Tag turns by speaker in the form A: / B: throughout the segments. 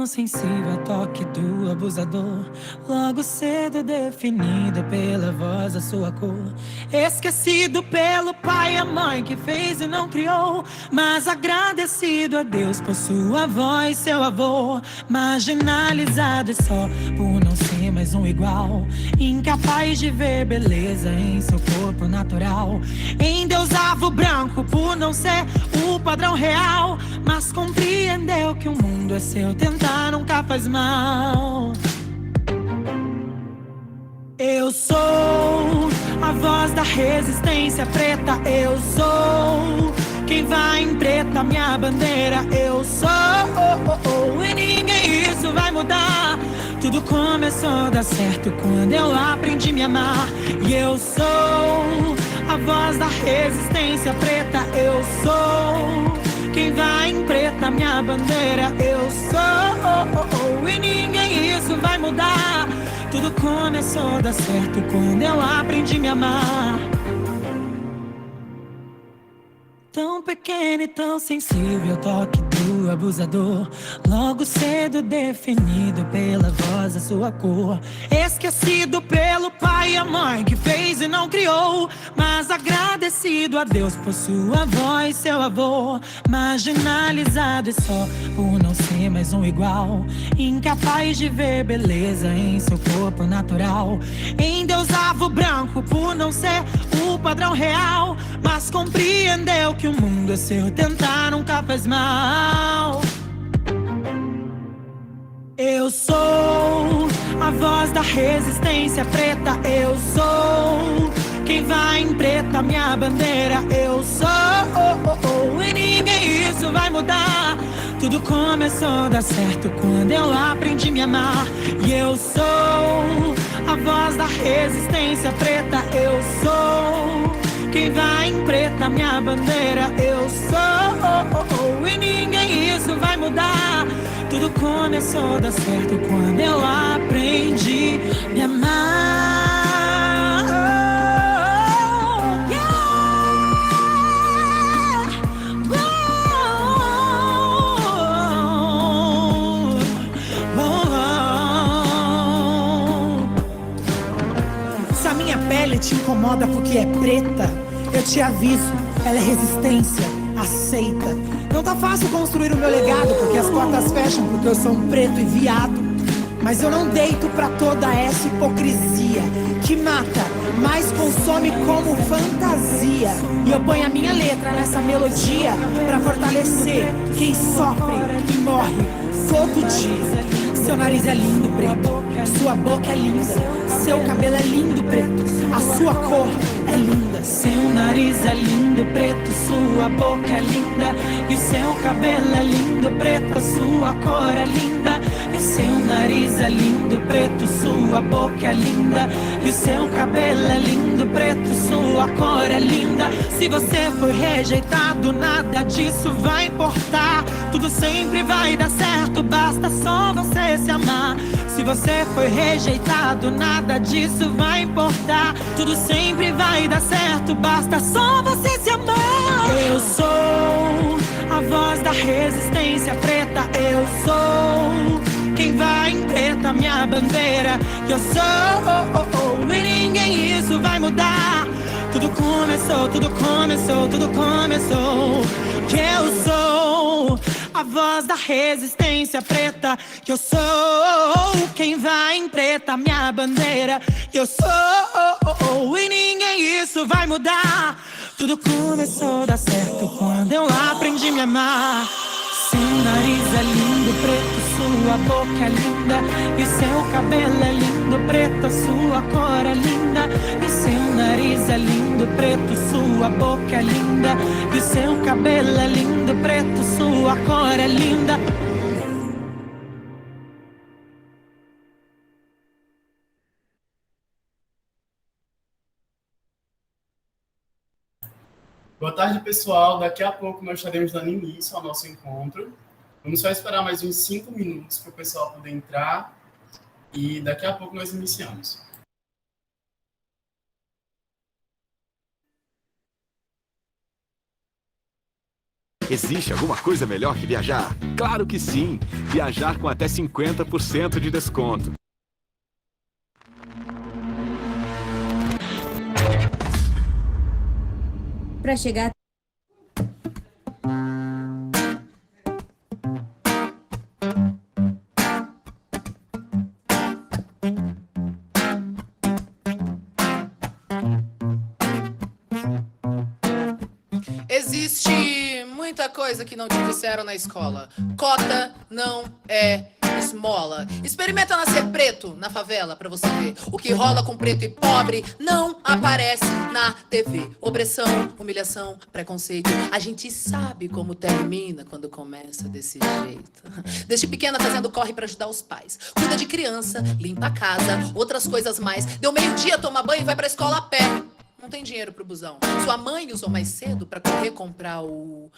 A: sensível ao toque do abusador. Logo cedo definido pela voz da sua cor. Esquecido pelo pai e a mãe que fez e não criou, mas agradecido a Deus por sua voz, seu avô. Marginalizado só por não ser mais um igual, incapaz de ver beleza em seu corpo natural. Endeusava o branco por não ser o padrão real, mas compreendeu que o mundo é seu, tentar nunca faz mal. Eu sou a voz da resistência preta. Eu sou quem vai em preta, minha bandeira. Eu sou, e ninguém isso vai mudar. Tudo começou a dar certo quando eu aprendi a me amar. E eu sou a voz da resistência preta. Eu sou quem vai em preta, minha bandeira. Eu sou, e ninguém isso vai mudar. Tudo começou a dar certo quando eu aprendi a me amar. Tão pequeno e tão sensível ao toque do abusador. Logo cedo definido pela voz da sua cor. Esquecido pelo pai e a mãe que fez e não criou, mas agradecido a Deus por sua voz, seu avô. Marginalizado e só por não ser mais um igual, incapaz de ver beleza em seu corpo natural. Endeusava o branco por não ser o padrão real, mas compreendeu que o mundo é seu, tentar nunca faz mal. Eu sou a voz da resistência preta. Eu sou quem vai em preta, minha bandeira. Eu sou, e ninguém isso vai mudar. Tudo começou a dar certo quando eu aprendi a me amar. E eu sou a voz da resistência preta. Eu sou quem vai em preta, minha bandeira. Eu sou, e ninguém isso vai mudar. Tudo começou a dar certo quando eu aprendi a me amar.
B: Se a minha pele te incomoda porque é preta, eu te aviso, ela é resistência, aceita. Não tá fácil construir o meu legado, porque as portas fecham, porque eu sou um preto e viado. Mas eu não deito pra toda essa hipocrisia que mata, mas consome como fantasia. E eu ponho a minha letra nessa melodia pra fortalecer quem sofre e morre todo dia. Seu nariz é lindo, preto. Sua boca é linda. Seu cabelo é lindo, preto. A sua cor é linda.
A: Seu nariz é lindo, preto. Sua boca é linda. E seu cabelo é lindo, preto. A sua cor é linda. E seu nariz é lindo, preto. Sua boca é linda. E seu cabelo é lindo, preto. Sua cor é linda. Se você foi rejeitado, nada disso vai importar. Tudo sempre vai dar certo, basta só você se amar. Se você foi rejeitado, nada disso vai importar. Tudo sempre vai dar certo, basta só você se amar. Eu sou a voz da resistência preta. Eu sou quem vai em preta, minha bandeira. Eu sou, e ninguém isso vai mudar. Tudo começou, tudo começou, tudo começou. Que eu sou a voz da resistência preta. Que eu sou quem vai em preta, minha bandeira. Que eu sou, e ninguém isso vai mudar. Tudo começou a dar certo quando eu aprendi a me amar. Seu nariz é lindo, preto, sua boca é linda. E seu cabelo é lindo, preto, a sua cor é linda. E seu nariz é lindo, preto, sua boca é linda. E seu cabelo é lindo, preto, sua cor é linda.
C: Boa tarde, pessoal. Daqui a pouco nós estaremos dando início ao nosso encontro. Vamos só esperar mais uns 5 minutos para o pessoal poder entrar e daqui a pouco nós iniciamos.
D: Existe alguma coisa melhor que viajar? Claro que sim! Viajar com até 50% de desconto.
E: Para chegar.
F: Existe muita coisa que não te disseram na escola. Cota não é esmola. Experimenta nascer preto na favela pra você ver. O que rola com preto e pobre não aparece na TV. Opressão, humilhação, preconceito. A gente sabe como termina quando começa desse jeito. Desde pequena fazendo corre pra ajudar os pais. Cuida de criança, limpa a casa, outras coisas mais. Deu meio-dia, toma banho e vai pra escola a pé. Não tem dinheiro pro busão. Sua mãe usou mais cedo pra correr comprar o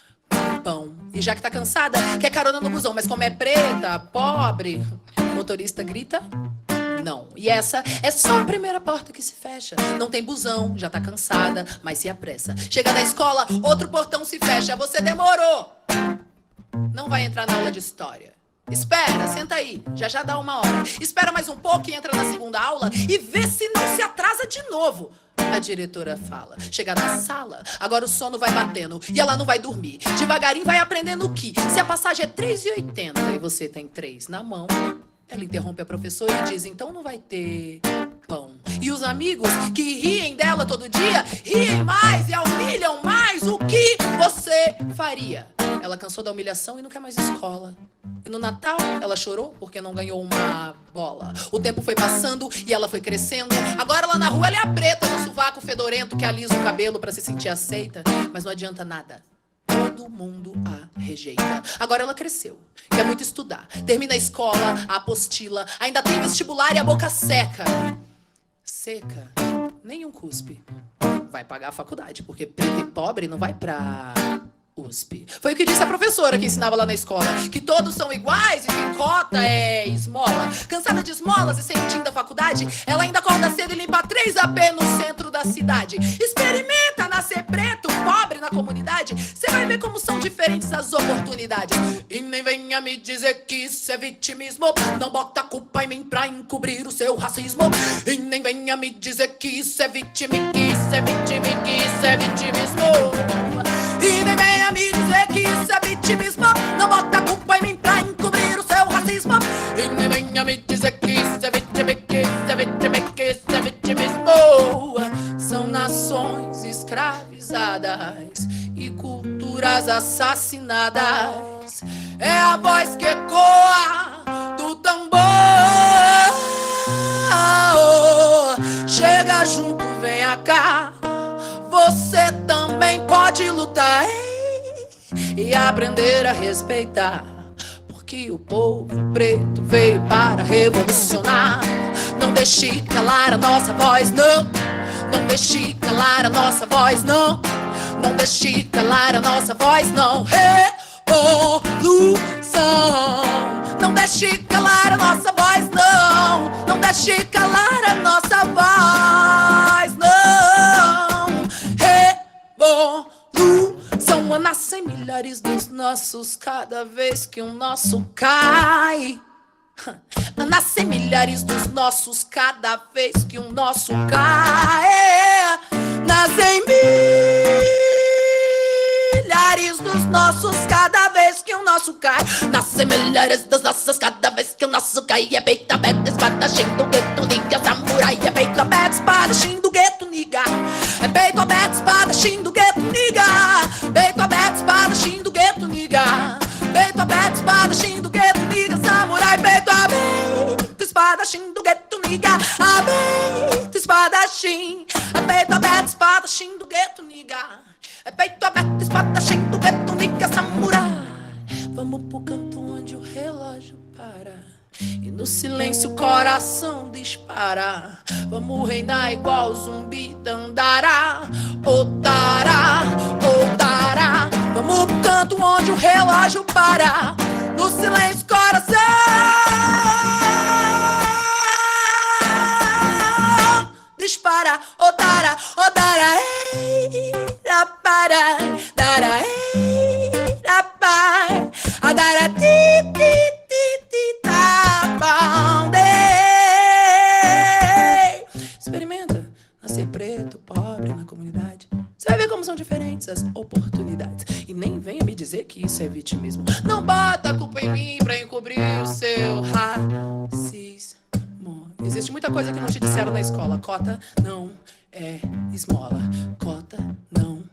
F: pão. E já que tá cansada, quer carona no busão. Mas como é preta, pobre, o motorista grita não. E essa é só a primeira porta que se fecha. Não tem busão, já tá cansada, mas se apressa. Chega na escola, outro portão se fecha. Você demorou. Não vai entrar na aula de história. Espera, senta aí, já dá 1 hora. Espera mais um pouco e entra na segunda aula e vê se não se atrasa de novo. A diretora fala. Chega na sala, agora o sono vai batendo e ela não vai dormir. Devagarinho vai aprendendo que se a passagem é 3,80 e você tem 3 na mão, ela interrompe a professora e diz, então não vai ter pão. E os amigos que riem dela todo dia, riem mais e a humilham mais. O que você faria? Ela cansou da humilhação e não quer mais escola. E no Natal, ela chorou porque não ganhou uma bola. O tempo foi passando e ela foi crescendo. Agora lá na rua ela é a preta, no sovaco fedorento que alisa o cabelo pra se sentir aceita. Mas não adianta nada. Todo mundo a rejeita. Agora ela cresceu, quer muito estudar. Termina a escola, a apostila. Ainda tem vestibular e a boca seca. Seca, nenhum cuspe. Vai pagar a faculdade, porque preto e pobre não vai pra USP. Foi o que disse a professora que ensinava lá na escola, que todos são iguais e que cota é esmola. Cansada de esmolas e sentindo a faculdade, ela ainda acorda cedo e limpa 3 AP no centro da cidade. Experimenta nascer preto, pobre na comunidade, você vai ver como são diferentes as oportunidades. E nem venha me dizer que isso é vitimismo, não bota a culpa em mim pra encobrir o seu racismo. E nem venha me dizer que isso é vitimismo, que isso é vitimismo, que isso é vitimismo. E nem venha me dizer que isso é vitimismo, não bota a culpa em mim pra encobrir o seu racismo. E nem venha me dizer que isso é vitimismo, que isso é vitimismo, que isso é vitimismo. São nações escravizadas e culturas assassinadas. É a voz que ecoa do tambor. Chega junto, venha cá. Você também pode lutar e aprender a respeitar, porque o povo preto veio para revolucionar. Não deixe calar a nossa voz, não. Não deixe calar a nossa voz, não. Não deixe calar a nossa voz, não. Revolução. Não deixe calar a nossa voz, não. Não deixe calar a nossa voz, não. Revolução. Nascem milhares dos nossos cada vez que um nosso cai. Nascem milhares dos nossos cada vez que um nosso cai. Nascem milhares dos nossos cada vez que um nosso cai. Nascem milhares dos nossos cada vez que o nosso cai. É peito aberto, espadachim do gueto, niga, samurai. É peito aberto, espadachim do gueto, niga. É peito aberto, espadachim do gueto, niga. Peito aberto, espadachim do gueto, niga. Peito aberto, espadachim do gueto, niga, samurai. Peito aberto, espadachim do gueto, niga. Aberto, espadachim. É peito aberto, espadachim do gueto, niga. É peito aberto, espadachim do gueto, niga, samurai. Vamos pro canto onde o relógio para e no silêncio o coração dispara. Vamos reinar igual zumbi Dandará, Otará, Otará. Vamos pro canto onde o relógio para, no silêncio o coração dispara. Otará, Otará, para, dará, Adara ti ti ti ti ta bound. Experimenta nascer preto, pobre na comunidade. Você vai ver como são diferentes as oportunidades. E nem venha me dizer que isso é vitimismo. Não bota a culpa em mim pra encobrir o seu racismo. Existe muita coisa que não te disseram na escola. Cota não é esmola. Cota não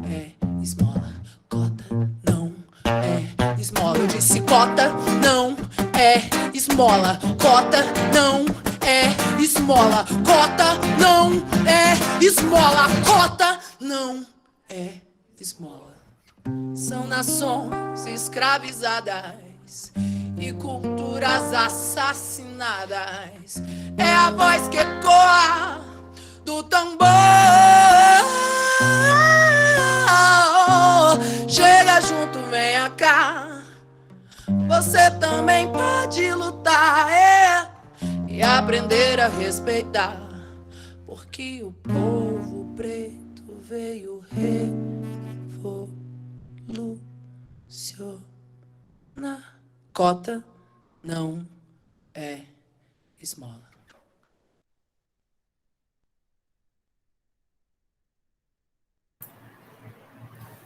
F: é esmola. Cota não é esmola. Eu disse cota não é esmola. Cota não é esmola. Cota não é esmola. Cota não é esmola. São nações escravizadas e culturas assassinadas. É a voz que ecoa do tambor. Chega junto, venha cá. Você também pode lutar, e aprender a respeitar, porque o povo preto veio revolucionar. Cota não é esmola.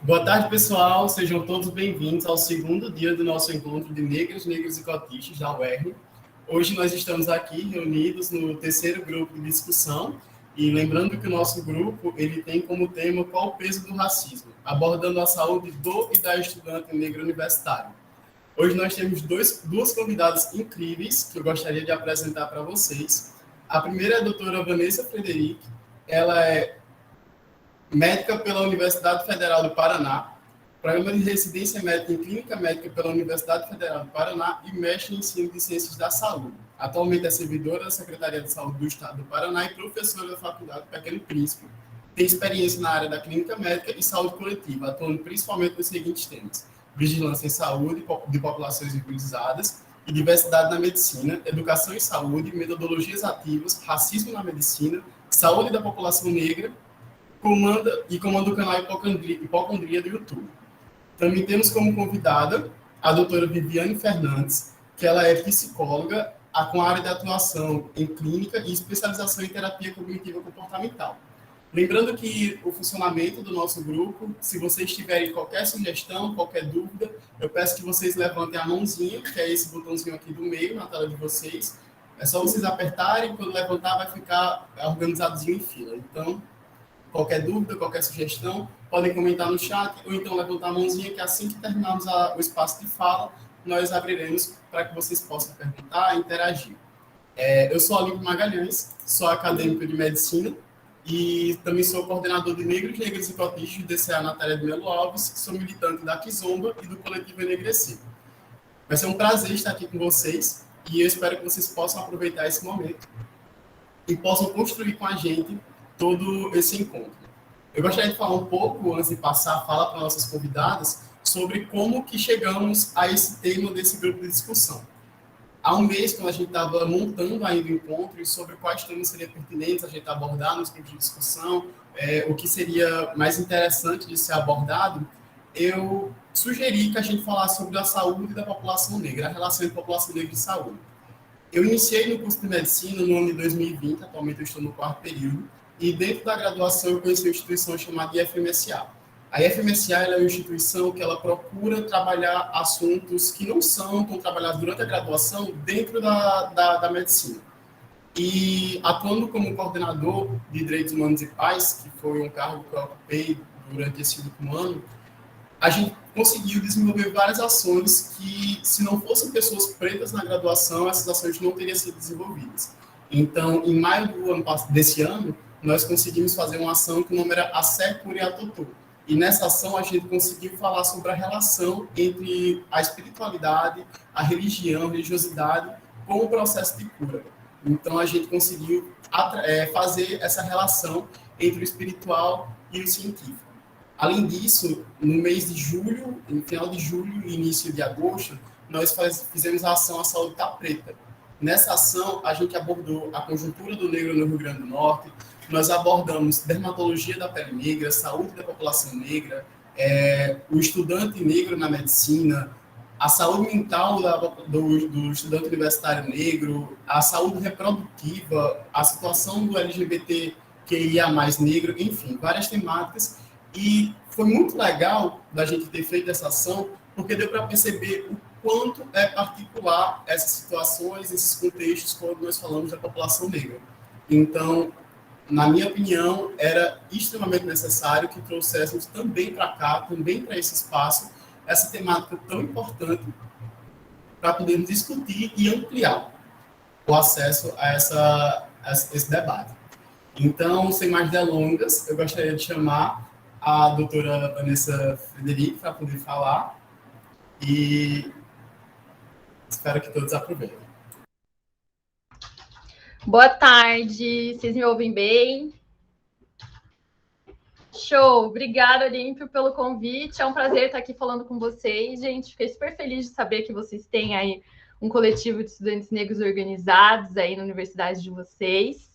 C: Boa tarde, pessoal. Sejam todos bem-vindos ao segundo dia do nosso encontro de negros, negros e cotistas da UERN. Hoje nós estamos aqui reunidos no terceiro grupo de discussão e lembrando que o nosso grupo ele tem como tema qual o peso do racismo, abordando a saúde do e da estudante negra universitária. Hoje nós temos duas convidadas incríveis que eu gostaria de apresentar para vocês. A primeira é a doutora Vanessa Frederic. Ela é médica pela Universidade Federal do Paraná, programa de residência médica em clínica médica pela Universidade Federal do Paraná e mestre em ensino de ciências da saúde. Atualmente é servidora da Secretaria de Saúde do Estado do Paraná e professora da Faculdade Pequeno Príncipe. Tem experiência na área da clínica médica e saúde coletiva, atuando principalmente nos seguintes temas: vigilância em saúde de populações invisibilizadas e diversidade na medicina, educação em saúde, metodologias ativas, racismo na medicina, saúde da população negra, comanda o canal Hipocondria do YouTube. Também temos como convidada a doutora Viviane Fernandes, que ela é psicóloga com área de atuação em clínica e especialização em terapia cognitiva comportamental. Lembrando que o funcionamento do nosso grupo, se vocês tiverem qualquer sugestão, qualquer dúvida, eu peço que vocês levantem a mãozinha, que é esse botãozinho aqui do meio, na tela de vocês. É só vocês apertarem, quando levantar vai ficar organizadozinho em fila. Então, qualquer dúvida, qualquer sugestão, podem comentar no chat ou então levantar a mãozinha, que assim que terminarmos o espaço de fala, nós abriremos para que vocês possam perguntar e interagir. Eu sou Olímpio Magalhães, sou acadêmico de medicina e também sou coordenador de Negros, Negras e Cotistas do DCA Natália de Melo Alves, sou militante da Kizomba e do Coletivo Enegrecer. Vai ser um prazer estar aqui com vocês e eu espero que vocês possam aproveitar esse momento e possam construir com a gente todo esse encontro. Eu gostaria de falar um pouco, antes de passar a fala para nossas convidadas, sobre como que chegamos a esse tema desse grupo de discussão. Há um mês, quando a gente estava montando ainda o encontro e sobre quais temas seriam pertinentes a gente abordar nos grupos de discussão, o que seria mais interessante de ser abordado, eu sugeri que a gente falasse sobre a saúde da população negra, a relação entre população negra e saúde. Eu iniciei no curso de medicina no ano de 2020, atualmente eu estou no 4º período, e dentro da graduação eu conheci uma instituição chamada IFMSA. A IFMSA é uma instituição que ela procura trabalhar assuntos que não são tão trabalhados durante a graduação dentro da medicina. E atuando como coordenador de Direitos Humanos e Paz, que foi um cargo que eu ocupei durante esse último ano, a gente conseguiu desenvolver várias ações que, se não fossem pessoas pretas na graduação, essas ações não teriam sido desenvolvidas. Então, em maio desse ano, nós conseguimos fazer uma ação que o nome era Assé Curiatotô. E nessa ação a gente conseguiu falar sobre a relação entre a espiritualidade, a religião, a religiosidade com o processo de cura. Então a gente conseguiu fazer essa relação entre o espiritual e o científico. Além disso, no mês de julho, no final de julho e início de agosto, nós fizemos a ação A Saúde Tá Preta. Nessa ação, a gente abordou a conjuntura do negro no Rio Grande do Norte, nós abordamos dermatologia da pele negra, saúde da população negra, o estudante negro na medicina, a saúde mental do estudante universitário negro, a saúde reprodutiva, a situação do LGBTQIA+ negro, enfim, várias temáticas. E foi muito legal da gente ter feito essa ação, porque deu para perceber o quanto é particular essas situações, esses contextos, quando nós falamos da população negra. Então, na minha opinião, era extremamente necessário que trouxéssemos também para cá, também para esse espaço, essa temática tão importante para podermos discutir e ampliar o acesso a esse debate. Então, sem mais delongas, eu gostaria de chamar a doutora Vanessa Frederico para poder falar e espero que todos aproveitem.
E: Boa tarde, vocês me ouvem bem? Show! Obrigada, Olímpio, pelo convite. É um prazer estar aqui falando com vocês, gente. Fiquei super feliz de saber que vocês têm aí um coletivo de estudantes negros organizados aí na universidade de vocês.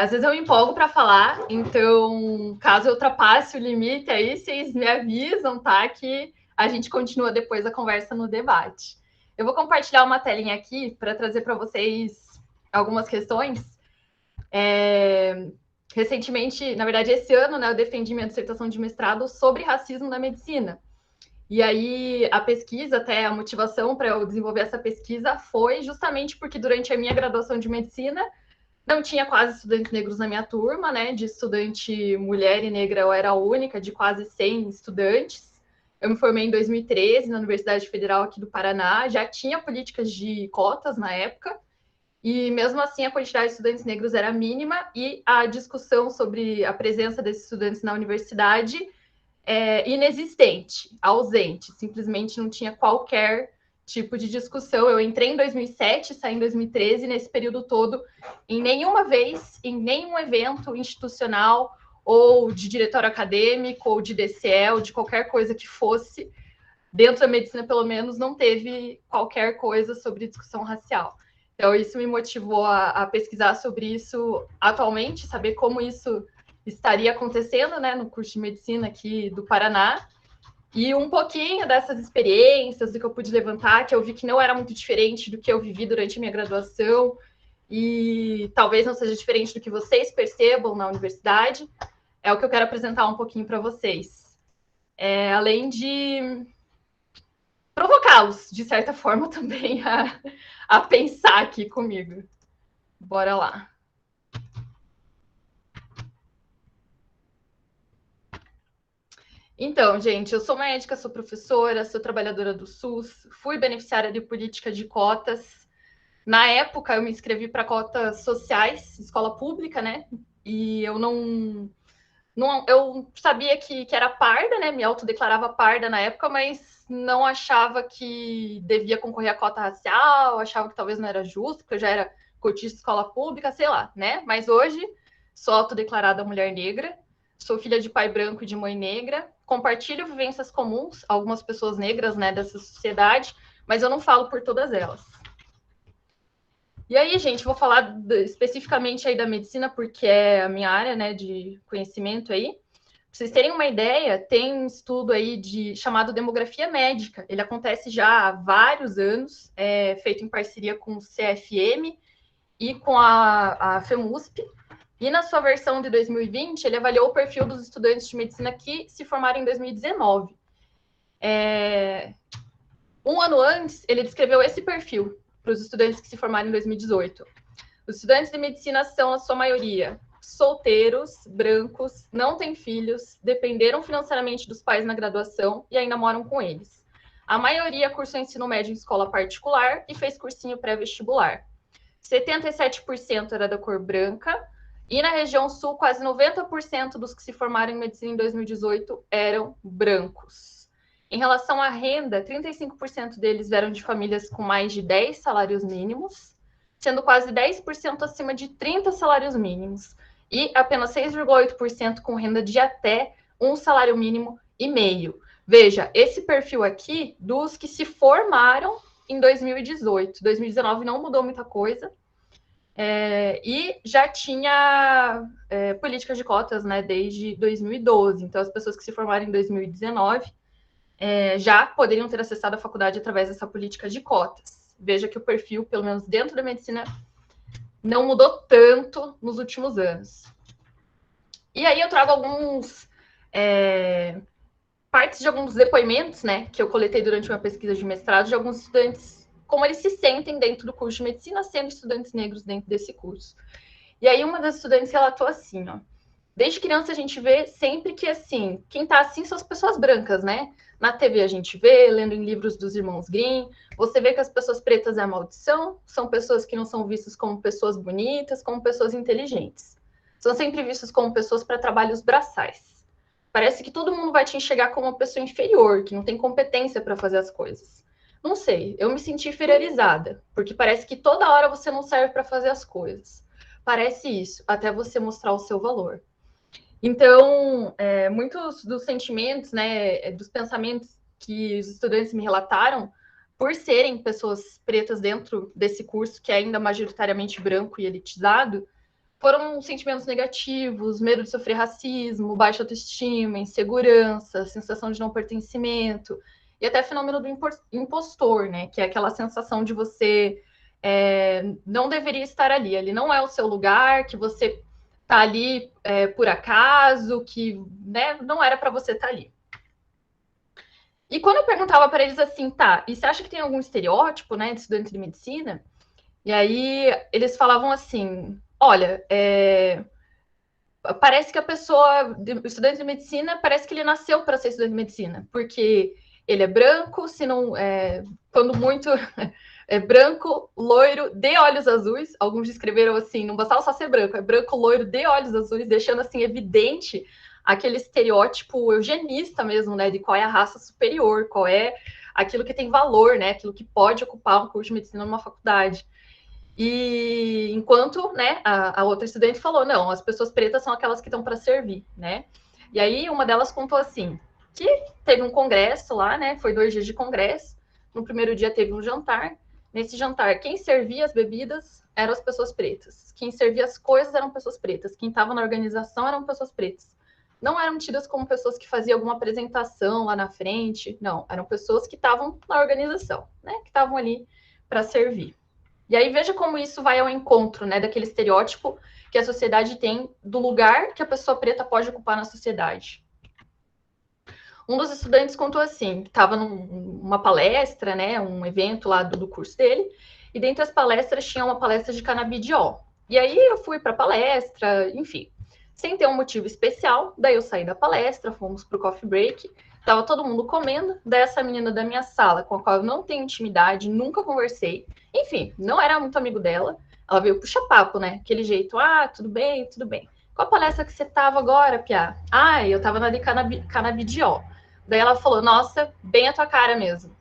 E: Às vezes eu me empolgo para falar, então, caso eu ultrapasse o limite aí, vocês me avisam, tá? Que a gente continua depois a conversa no debate. Eu vou compartilhar uma telinha aqui para trazer para vocês algumas questões. Recentemente, na verdade, esse ano, né, eu defendi minha dissertação de mestrado sobre racismo na medicina. E aí, a pesquisa, até a motivação para eu desenvolver essa pesquisa foi justamente porque durante a minha graduação de medicina não tinha quase estudantes negros na minha turma, né? De estudante mulher e negra, eu era a única de quase 100 estudantes. Eu me formei em 2013 na Universidade Federal aqui do Paraná, já tinha políticas de cotas na época, e mesmo assim a quantidade de estudantes negros era mínima e a discussão sobre a presença desses estudantes na universidade inexistente, ausente, simplesmente não tinha qualquer tipo de discussão. Eu entrei em 2007, saí em 2013, nesse período todo, em nenhuma vez, em nenhum evento institucional, ou de diretório acadêmico, ou de DCE, ou de qualquer coisa que fosse, dentro da medicina, pelo menos, não teve qualquer coisa sobre discussão racial. Então, isso me motivou a pesquisar sobre isso atualmente, saber como isso estaria acontecendo, né, no curso de medicina aqui do Paraná, e um pouquinho dessas experiências, do que eu pude levantar, que eu vi que não era muito diferente do que eu vivi durante a minha graduação, e talvez não seja diferente do que vocês percebam na universidade, é o que eu quero apresentar um pouquinho para vocês. Além de provocá-los, de certa forma, também a pensar aqui comigo. Bora lá. Então, gente, eu sou médica, sou professora, sou trabalhadora do SUS, fui beneficiária de política de cotas. Na época, eu me inscrevi para cotas sociais, escola pública, né? E eu eu sabia que era parda, né? Me autodeclarava parda na época, mas não achava que devia concorrer à cota racial, achava que talvez não era justo, porque eu já era cotista de escola pública, sei lá, né? Mas hoje sou autodeclarada mulher negra, sou filha de pai branco e de mãe negra, compartilho vivências comuns, algumas pessoas negras, né, dessa sociedade, mas eu não falo por todas elas. E aí, gente, vou falar especificamente aí da medicina, porque é a minha área, né, de conhecimento aí. Pra vocês terem uma ideia, tem um estudo aí chamado Demografia Médica. Ele acontece já há vários anos, feito em parceria com o CFM e com a FEMUSP. E na sua versão de 2020, ele avaliou o perfil dos estudantes de medicina que se formaram em 2019. Um ano antes, ele descreveu esse perfil para os estudantes que se formaram em 2018. Os estudantes de medicina são, na sua maioria, solteiros, brancos, não têm filhos, dependeram financeiramente dos pais na graduação e ainda moram com eles. A maioria cursou ensino médio em escola particular e fez cursinho pré-vestibular. 77% era da cor branca, e na região sul, quase 90% dos que se formaram em medicina em 2018 eram brancos. Em relação à renda, 35% deles vieram de famílias com mais de 10 salários mínimos, sendo quase 10% acima de 30 salários mínimos, e apenas 6,8% com renda de até um salário mínimo e meio. Veja, esse perfil aqui dos que se formaram em 2018. 2019 não mudou muita coisa, e já tinha políticas de cotas, né, desde 2012. Então, as pessoas que se formaram em 2019 já poderiam ter acessado a faculdade através dessa política de cotas. Veja que o perfil, pelo menos dentro da medicina, não mudou tanto nos últimos anos. E aí eu trago alguns partes de alguns depoimentos, né, que eu coletei durante uma pesquisa de mestrado de alguns estudantes, como eles se sentem dentro do curso de medicina, sendo estudantes negros dentro desse curso. E aí uma das estudantes relatou assim, ó: desde criança a gente vê sempre que, assim, quem tá assim são as pessoas brancas, né? Na TV a gente vê, lendo em livros dos irmãos Grimm, você vê que as pessoas pretas é a maldição, são pessoas que não são vistas como pessoas bonitas, como pessoas inteligentes. São sempre vistas como pessoas para trabalhos braçais. Parece que todo mundo vai te enxergar como uma pessoa inferior, que não tem competência para fazer as coisas. Não sei, eu me senti inferiorizada, porque parece que toda hora você não serve para fazer as coisas. Parece isso, até você mostrar o seu valor. Então, muitos dos sentimentos, né, dos pensamentos que os estudantes me relataram, por serem pessoas pretas dentro desse curso, que é ainda majoritariamente branco e elitizado, foram sentimentos negativos, medo de sofrer racismo, baixa autoestima, insegurança, sensação de não pertencimento, e até fenômeno do impostor, né, que é aquela sensação de você não deveria estar ali, ali não é o seu lugar, que você tá ali por acaso, que, né, não era para você estar ali. E quando eu perguntava para eles assim, tá, e você acha que tem algum estereótipo, né, de estudante de medicina? E aí eles falavam assim, olha, parece que a pessoa, o estudante de medicina, parece que ele nasceu para ser estudante de medicina, porque ele é branco, se não, quando muito, é branco, loiro, de olhos azuis. Alguns descreveram assim, não bastava só ser branco, é branco, loiro, de olhos azuis, deixando assim evidente aquele estereótipo eugenista mesmo, né, de qual é a raça superior, qual é aquilo que tem valor, né, aquilo que pode ocupar um curso de medicina numa faculdade. E enquanto, né, a outra estudante falou, não, as pessoas pretas são aquelas que estão para servir, né? E aí uma delas contou assim, que teve um congresso lá, né, foi 2 dias de congresso, no primeiro dia teve um jantar, nesse jantar quem servia as bebidas eram as pessoas pretas, quem servia as coisas eram pessoas pretas, quem estava na organização eram pessoas pretas. Não eram tidas como pessoas que faziam alguma apresentação lá na frente, não, eram pessoas que estavam na organização, né, que estavam ali para servir. E aí veja como isso vai ao encontro, né, daquele estereótipo que a sociedade tem do lugar que a pessoa preta pode ocupar na sociedade. Um dos estudantes contou assim, que estava numa palestra, né, um evento lá do curso dele, e dentre as palestras tinha uma palestra de canabidiol. E aí eu fui para a palestra, enfim, sem ter um motivo especial, daí eu saí da palestra, fomos para o coffee break, tava todo mundo comendo, daí essa menina da minha sala, com a qual eu não tenho intimidade, nunca conversei, enfim, não era muito amigo dela, ela veio puxar papo, né, aquele jeito, tudo bem, tudo bem. Qual a palestra que você tava agora, Pia? Eu tava na de canabidiol. Daí ela falou, nossa, bem a tua cara mesmo.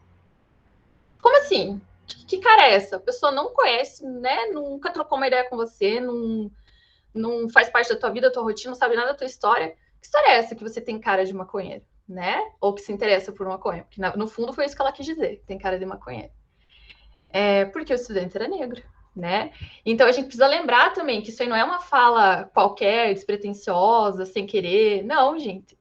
E: Como assim? Que cara é essa? A pessoa não conhece, né, nunca trocou uma ideia com você, não faz parte da tua vida, da tua rotina, não sabe nada da tua história. Que história é essa que você tem cara de maconheiro? Né? Ou que se interessa por maconha, porque no fundo foi isso que ela quis dizer, tem cara de maconheiro. Porque o estudante era negro, né? Então a gente precisa lembrar também que isso aí não é uma fala qualquer, despretensiosa, sem querer, não, gente.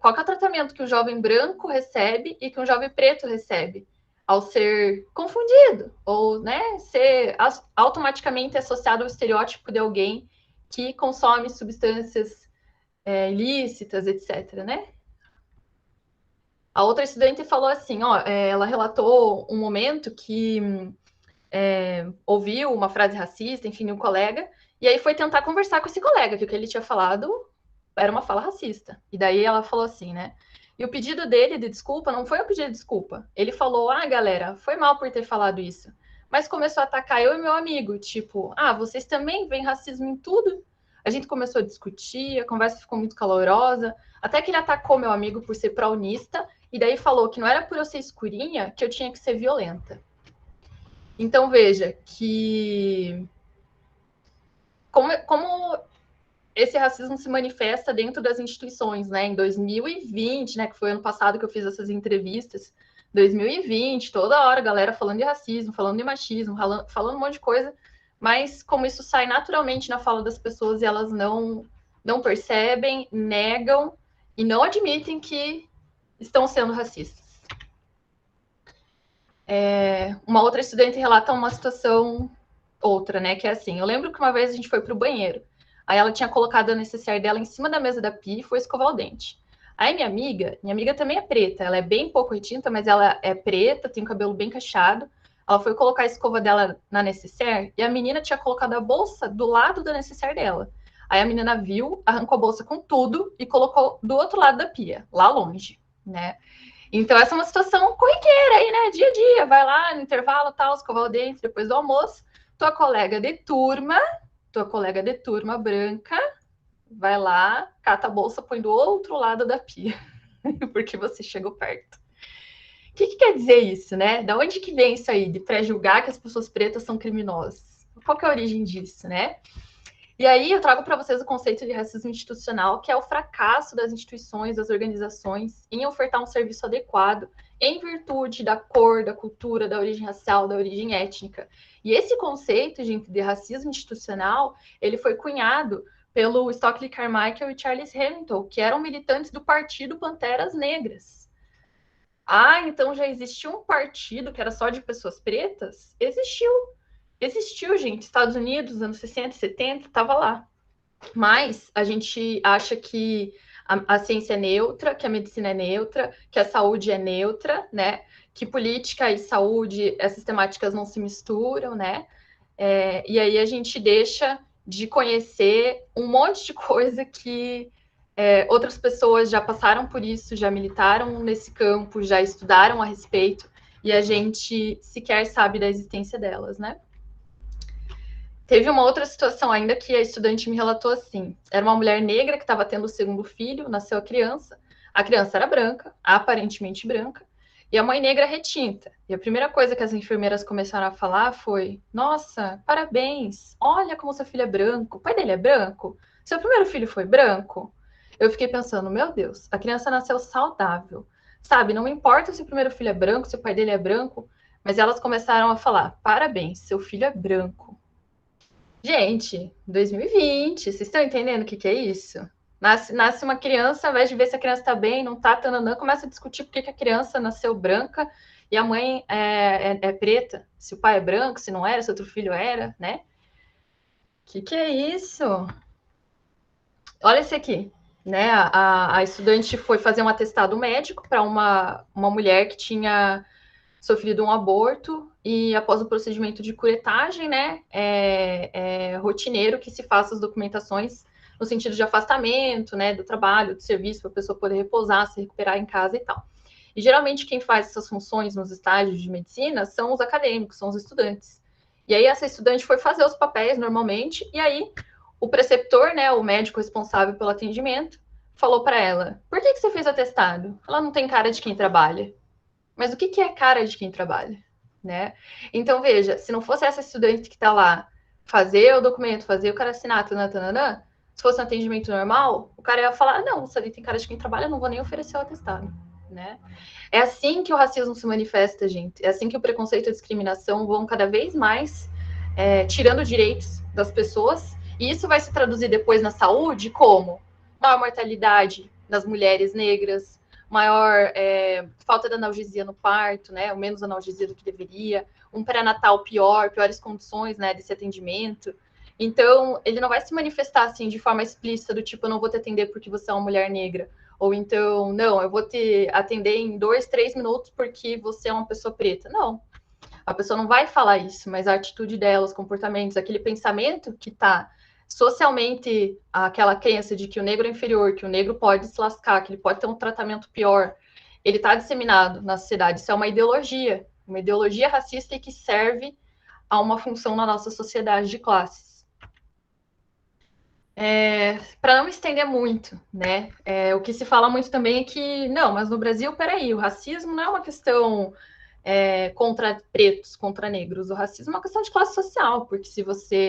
E: Qual que é o tratamento que um jovem branco recebe e que um jovem preto recebe ao ser confundido, ou, né, ser automaticamente associado ao estereótipo de alguém que consome substâncias ilícitas, etc., né? A outra estudante falou assim, ela relatou um momento que ouviu uma frase racista, enfim, de um colega, e aí foi tentar conversar com esse colega, que o que ele tinha falado era uma fala racista. E daí ela falou assim, né? E o pedido dele de desculpa não foi o pedido de desculpa. Ele falou, galera, foi mal por ter falado isso. Mas começou a atacar eu e meu amigo, tipo, vocês também veem racismo em tudo? A gente começou a discutir, a conversa ficou muito calorosa, até que ele atacou meu amigo por ser pró-unista, e daí falou que não era por eu ser escurinha que eu tinha que ser violenta. Então, veja que como esse racismo se manifesta dentro das instituições, né? Em 2020, né, que foi ano passado que eu fiz essas entrevistas, 2020, toda hora a galera falando de racismo, falando de machismo, falando um monte de coisa, mas como isso sai naturalmente na fala das pessoas e elas não percebem, negam e não admitem que estão sendo racistas. Uma outra estudante relata uma situação outra, né? Que é assim, eu lembro que uma vez a gente foi para o banheiro, aí ela tinha colocado a necessaire dela em cima da mesa da pia e foi escovar o dente. Aí minha amiga também é preta, ela é bem pouco retinta, mas ela é preta, tem o cabelo bem cacheado. Ela foi colocar a escova dela na necessaire e a menina tinha colocado a bolsa do lado da necessaire dela. Aí a menina viu, arrancou a bolsa com tudo e colocou do outro lado da pia, lá longe, né? Então essa é uma situação corriqueira aí, né? Dia a dia, vai lá no intervalo, tal, escovar o dente depois do almoço. Tua colega de turma branca, vai lá, cata a bolsa, põe do outro lado da pia, porque você chegou perto. O que quer dizer isso, né? Da onde que vem isso aí, de pré-julgar que as pessoas pretas são criminosas? Qual que é a origem disso, né? E aí eu trago para vocês o conceito de racismo institucional, que é o fracasso das instituições, das organizações, em ofertar um serviço adequado em virtude da cor, da cultura, da origem racial, da origem étnica. E esse conceito, gente, de racismo institucional, ele foi cunhado pelo Stockley Carmichael e Charles Hamilton, que eram militantes do Partido Panteras Negras. Ah, então já existiu um partido que era só de pessoas pretas? Existiu, gente. Estados Unidos, anos 60, 70, estava lá. Mas a gente acha que a ciência é neutra, que a medicina é neutra, que a saúde é neutra, né? Que política e saúde, essas temáticas não se misturam, né? E aí a gente deixa de conhecer um monte de coisa que outras pessoas já passaram por isso, já militaram nesse campo, já estudaram a respeito, e a gente sequer sabe da existência delas, né? Teve uma outra situação ainda que a estudante me relatou assim. Era uma mulher negra que estava tendo o segundo filho, nasceu a criança era branca, aparentemente branca, e a mãe negra retinta. E a primeira coisa que as enfermeiras começaram a falar foi: nossa, parabéns, olha como seu filho é branco, o pai dele é branco, seu primeiro filho foi branco. Eu fiquei pensando, meu Deus, a criança nasceu saudável, sabe? Não importa se o primeiro filho é branco, se o pai dele é branco, mas elas começaram a falar: parabéns, seu filho é branco. Gente, 2020, vocês estão entendendo o que é isso? Nasce uma criança, ao invés de ver se a criança está bem, não está, tananã, começa a discutir por que a criança nasceu branca e a mãe é preta, se o pai é branco, se não era, se outro filho era, né? O que é isso? Olha esse aqui, né? A estudante foi fazer um atestado médico para uma mulher que tinha sofrido um aborto e após o procedimento de curetagem, né, rotineiro que se faça as documentações no sentido de afastamento, né, do trabalho, do serviço, para a pessoa poder repousar, se recuperar em casa e tal. E geralmente quem faz essas funções nos estágios de medicina são os acadêmicos, são os estudantes. E aí essa estudante foi fazer os papéis normalmente, e aí o preceptor, né, o médico responsável pelo atendimento, falou para ela: por que você fez o atestado? Ela não tem cara de quem trabalha. Mas o que é cara de quem trabalha, né? Então, veja, se não fosse essa estudante que está lá fazer o documento, fazer o cara assinar, tananã, se fosse um atendimento normal, o cara ia falar: não, isso ali tem cara de quem trabalha, eu não vou nem oferecer o atestado, né? É assim que o racismo se manifesta, gente. É assim que o preconceito e a discriminação vão cada vez mais tirando direitos das pessoas. E isso vai se traduzir depois na saúde como maior mortalidade das mulheres negras, maior falta de analgesia no parto, né, ou menos analgesia do que deveria, um pré-natal piores condições, né, desse atendimento. Então, ele não vai se manifestar assim de forma explícita, do tipo: eu não vou te atender porque você é uma mulher negra, ou então, não, eu vou te atender em 2, 3 minutos porque você é uma pessoa preta. Não, a pessoa não vai falar isso, mas a atitude dela, os comportamentos, aquele pensamento que está socialmente, aquela crença de que o negro é inferior, que o negro pode se lascar, que ele pode ter um tratamento pior, ele está disseminado na sociedade. Isso é uma ideologia racista e que serve a uma função na nossa sociedade de classes. Para não me estender muito, né? O que se fala muito também é que, não, mas no Brasil, peraí, o racismo não é uma questão contra pretos, contra negros. O racismo é uma questão de classe social, porque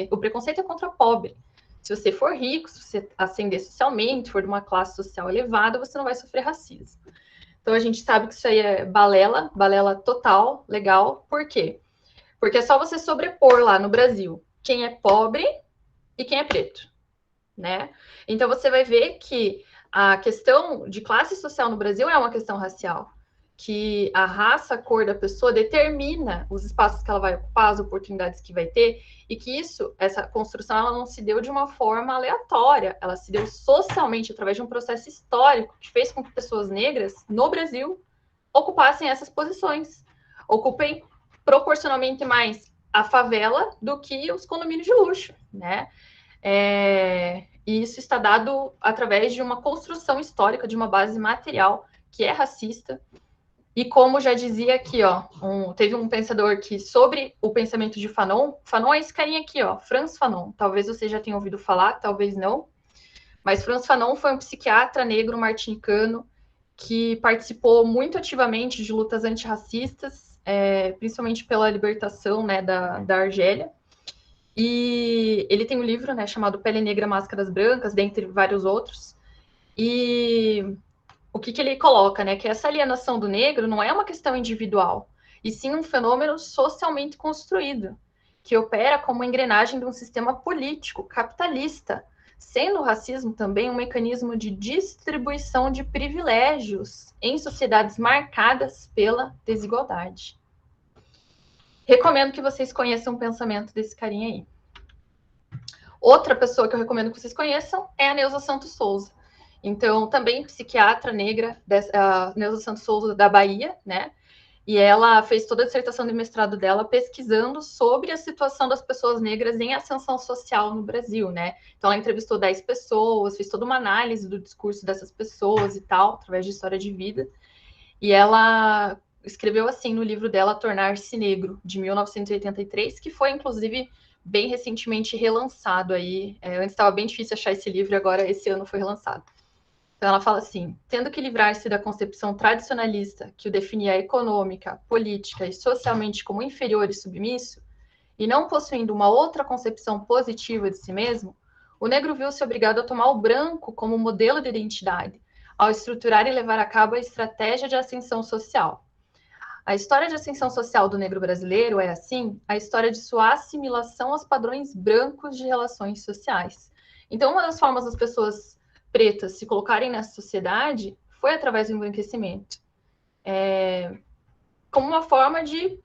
E: o preconceito é contra pobre. Se você for rico, se você ascender socialmente, for de uma classe social elevada, você não vai sofrer racismo. Então, a gente sabe que isso aí é balela total, legal. Por quê? Porque é só você sobrepor lá no Brasil quem é pobre e quem é preto, né? Então, você vai ver que A questão de classe social no Brasil é uma questão racial, que a raça, a cor da pessoa determina os espaços que ela vai ocupar, as oportunidades que vai ter, e que essa construção, ela não se deu de uma forma aleatória, ela se deu socialmente, através de um processo histórico, que fez com que pessoas negras, no Brasil, ocupassem essas posições, ocupem proporcionalmente mais a favela do que os condomínios de luxo, né? E isso está dado através de uma construção histórica, de uma base material que é racista. E como já dizia aqui, ó, teve um pensador que, sobre o pensamento de Fanon é esse carinha aqui, ó, Frantz Fanon. Talvez você já tenha ouvido falar, talvez não. Mas Frantz Fanon foi um psiquiatra negro martinicano que participou muito ativamente de lutas antirracistas, principalmente pela libertação, né, da Argélia. E ele tem um livro, né, chamado Pele Negra, Máscaras Brancas, dentre vários outros. E o que ele coloca, né, que essa alienação do negro não é uma questão individual, e sim um fenômeno socialmente construído, que opera como engrenagem de um sistema político capitalista, sendo o racismo também um mecanismo de distribuição de privilégios em sociedades marcadas pela desigualdade. Recomendo que vocês conheçam o pensamento desse carinha aí. Outra pessoa que eu recomendo que vocês conheçam é a Neuza Santos Souza. Então, também psiquiatra negra, a Neuza Santos Souza da Bahia, né? E ela fez toda a dissertação de mestrado dela pesquisando sobre a situação das pessoas negras em ascensão social no Brasil, né? Então, ela entrevistou 10 pessoas, fez toda uma análise do discurso dessas pessoas e tal, através de história de vida. E ela escreveu assim no livro dela, Tornar-se Negro, de 1983, que foi, inclusive, bem recentemente relançado aí. Antes estava bem difícil achar esse livro, agora esse ano foi relançado. Então ela fala assim, tendo que livrar-se da concepção tradicionalista que o definia econômica, política e socialmente como inferior e submisso, e não possuindo uma outra concepção positiva de si mesmo, o negro viu-se obrigado a tomar o branco como modelo de identidade, ao estruturar e levar a cabo a estratégia de ascensão social. A história de ascensão social do negro brasileiro é, assim, a história de sua assimilação aos padrões brancos de relações sociais. Então, uma das formas das pessoas pretas se colocarem nessa sociedade foi através do embranquecimento. Como uma forma de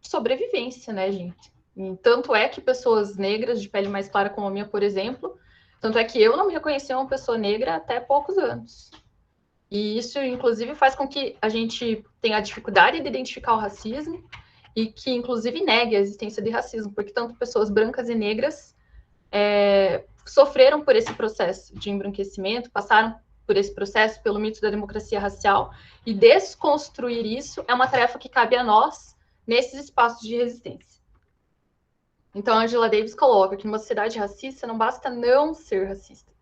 E: sobrevivência, né, gente? E tanto é que pessoas negras de pele mais clara como a minha, por exemplo, tanto é que eu não me reconhecia uma pessoa negra até poucos anos. E isso, inclusive, faz com que a gente tenha a dificuldade de identificar o racismo e que, inclusive, negue a existência de racismo, porque tanto pessoas brancas e negras sofreram por esse processo de embranquecimento, passaram por esse processo, pelo mito da democracia racial, e desconstruir isso é uma tarefa que cabe a nós nesses espaços de resistência. Então, a Angela Davis coloca que numa sociedade racista não basta não ser racista,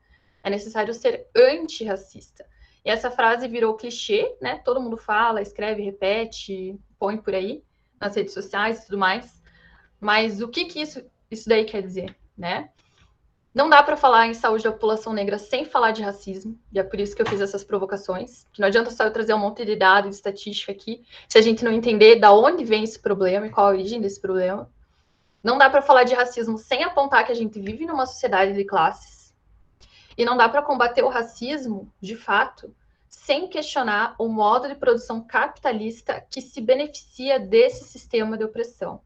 E: é necessário ser antirracista. E essa frase virou clichê, né? Todo mundo fala, escreve, repete, põe por aí nas redes sociais e tudo mais. Mas o que isso daí quer dizer, né? Não dá para falar em saúde da população negra sem falar de racismo, e é por isso que eu fiz essas provocações, que não adianta só eu trazer um monte de dados, de estatística aqui, se a gente não entender da onde vem esse problema e qual a origem desse problema. Não dá para falar de racismo sem apontar que a gente vive numa sociedade de classes, e não dá para combater o racismo, de fato, sem questionar o modo de produção capitalista que se beneficia desse sistema de opressão.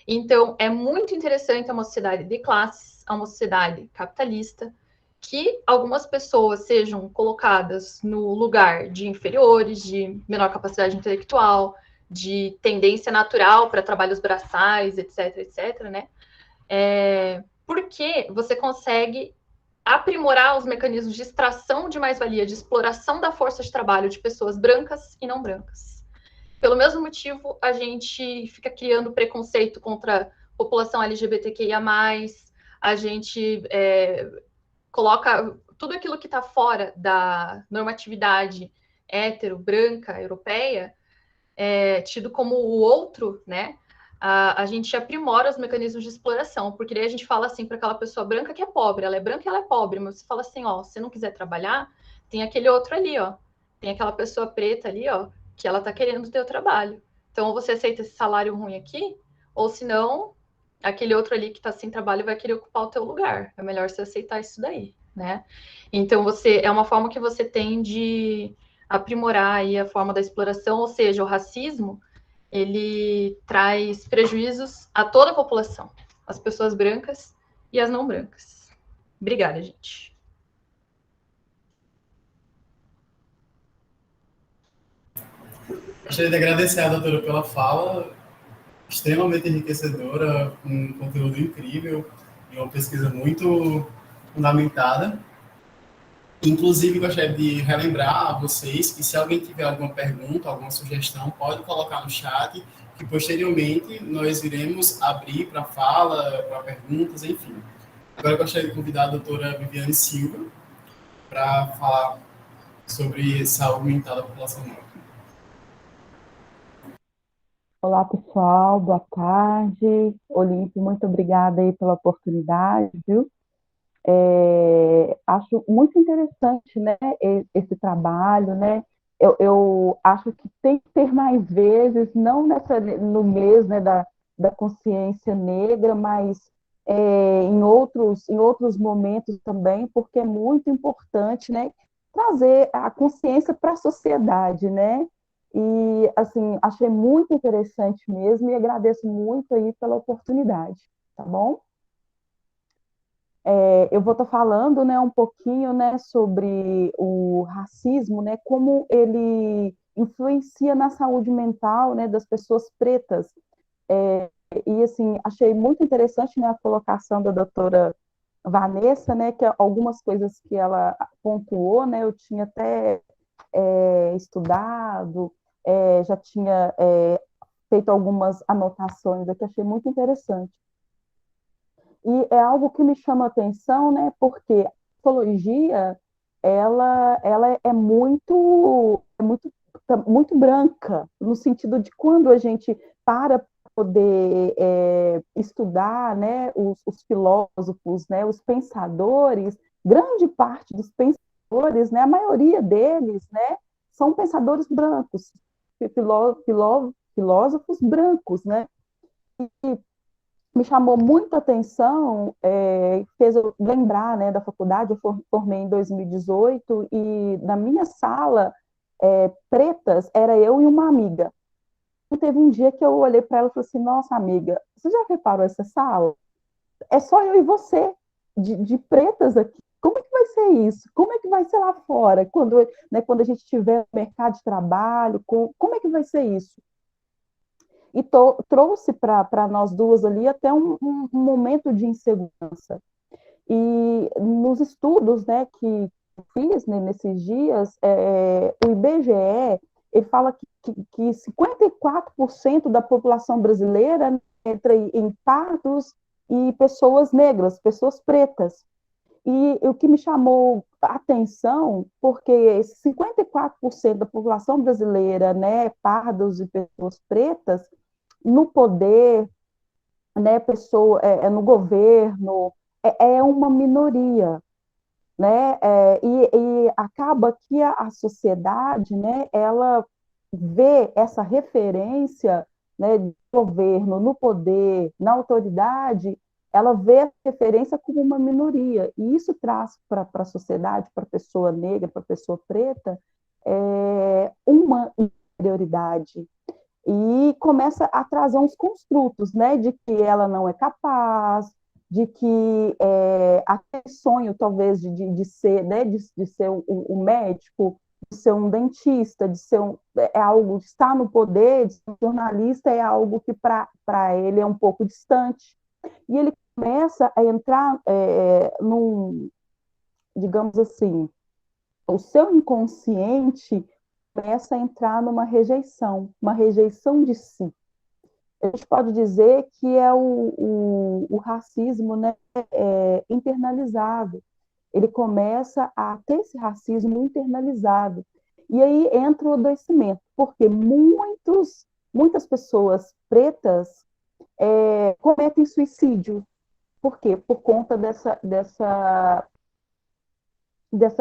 E: Então, é muito interessante uma sociedade de classes, uma sociedade capitalista, que algumas pessoas sejam colocadas no lugar de inferiores, de menor capacidade intelectual, de tendência natural para trabalhos braçais, etc, etc, né? Porque você consegue aprimorar os mecanismos de extração de mais-valia, de exploração da força de trabalho de pessoas brancas e não brancas. Pelo mesmo motivo, a gente fica criando preconceito contra a população LGBTQIA+, a gente coloca tudo aquilo que está fora da normatividade hétero, branca, europeia, tido como o outro, né? A gente aprimora os mecanismos de exploração, porque daí a gente fala assim para aquela pessoa branca que é pobre, ela é branca e ela é pobre, mas você fala assim, ó, se você não quiser trabalhar, tem aquele outro ali, ó, tem aquela pessoa preta ali, ó, que ela tá querendo o teu trabalho. Então, ou você aceita esse salário ruim aqui, ou senão, aquele outro ali que tá sem trabalho vai querer ocupar o teu lugar. É melhor você aceitar isso daí. né? Então, é uma forma que você tem de aprimorar aí a forma da exploração, ou seja, o racismo, ele traz prejuízos a toda a população, as pessoas brancas e as não brancas. Obrigada, gente.
C: Gostaria de agradecer à doutora pela fala, extremamente enriquecedora, um conteúdo incrível e uma pesquisa muito fundamentada. Inclusive, gostaria de relembrar a vocês que se alguém tiver alguma pergunta, alguma sugestão, pode colocar no chat, que posteriormente nós iremos abrir para fala, para perguntas, enfim. Agora eu gostaria de convidar a doutora Viviane Silva para falar sobre saúde mental da população negra.
G: Olá, pessoal, boa tarde. Olímpio, muito obrigada aí pela oportunidade, viu? Acho muito interessante, né, esse trabalho, né? Eu acho que tem que ter mais vezes, não no mês, né, da consciência negra, mas em outros momentos também, porque é muito importante, né, trazer a consciência para a sociedade, né? E, assim, achei muito interessante mesmo e agradeço muito aí pela oportunidade, tá bom? Eu vou estar falando, né, um pouquinho, né, sobre o racismo, né, como ele influencia na saúde mental, né, das pessoas pretas. É, e, assim, achei muito interessante, né, a colocação da doutora Vanessa, né, que algumas coisas que ela pontuou, né, eu tinha até estudado, já tinha feito algumas anotações aqui, achei muito interessante. E é algo que me chama a atenção, né, porque a psicologia, ela muito branca, no sentido de quando a gente para poder estudar, né, os filósofos, né, os pensadores, grande parte dos pensadores, né, a maioria deles, né, são pensadores brancos, filósofos brancos, né, e me chamou muita atenção, fez eu lembrar, né, da faculdade. Eu formei em 2018 e na minha sala, pretas, era eu e uma amiga. E teve um dia que eu olhei para ela e falei assim: nossa, amiga, você já reparou essa sala? É só eu e você, de pretas aqui. Como é que vai ser isso? Como é que vai ser lá fora? Quando a gente tiver no mercado de trabalho, como é que vai ser isso? E trouxe para nós duas ali até um momento de insegurança. E nos estudos, né, que fiz, né, nesses dias, o IBGE, ele fala que 54% da população brasileira entra em pardos e pessoas negras, pessoas pretas. E o que me chamou a atenção, porque 54% da população brasileira, né, pardos e pessoas pretas, no poder, né, no governo, uma minoria, né, e acaba que a sociedade, né, ela vê essa referência, né, de governo no poder, na autoridade, ela vê a referência como uma minoria, e isso traz para a sociedade, para a pessoa negra, para a pessoa preta, uma inferioridade, e começa a trazer uns construtos, né, de que ela não é capaz, de que aquele sonho, talvez, de ser, né, de ser um médico, de ser um dentista, de ser algo, de estar no poder, de ser um jornalista, é algo que para ele é um pouco distante. E ele começa a entrar digamos assim, o seu inconsciente começa a entrar numa uma rejeição de si. A gente pode dizer que é o racismo, né, internalizado. Ele começa a ter esse racismo internalizado. E aí entra o adoecimento, porque muitas pessoas pretas cometem suicídio. Por quê? Por conta dessa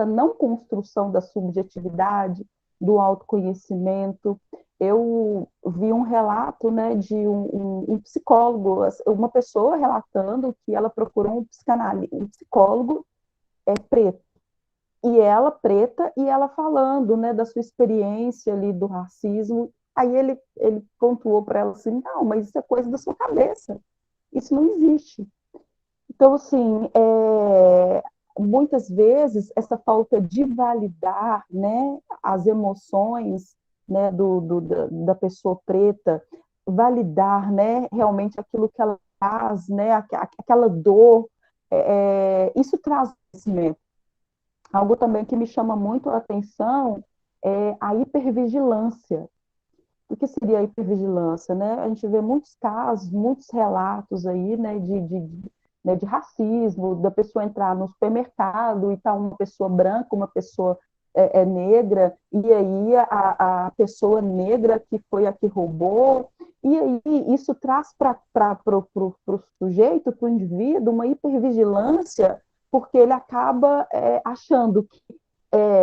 G: não construção da subjetividade, do autoconhecimento. Eu vi um relato, né, de um psicólogo, uma pessoa relatando que ela procurou um psicólogo preto. E ela preta, e ela falando, né, da sua experiência ali do racismo. Aí ele pontuou para ela assim, não, mas isso é coisa da sua cabeça, isso não existe. Então, assim, muitas vezes essa falta de validar, né, as emoções, né, da pessoa preta, validar, né, realmente aquilo que ela faz, né, aquela dor, isso traz conhecimento. Algo também que me chama muito a atenção é a hipervigilância. O que seria a hipervigilância, né? A gente vê muitos casos, muitos relatos aí, né, né, de racismo, da pessoa entrar no supermercado e tá uma pessoa branca, uma pessoa negra, e aí a pessoa negra que foi a que roubou, e aí isso traz para o sujeito, para o indivíduo, uma hipervigilância, porque ele acaba achando que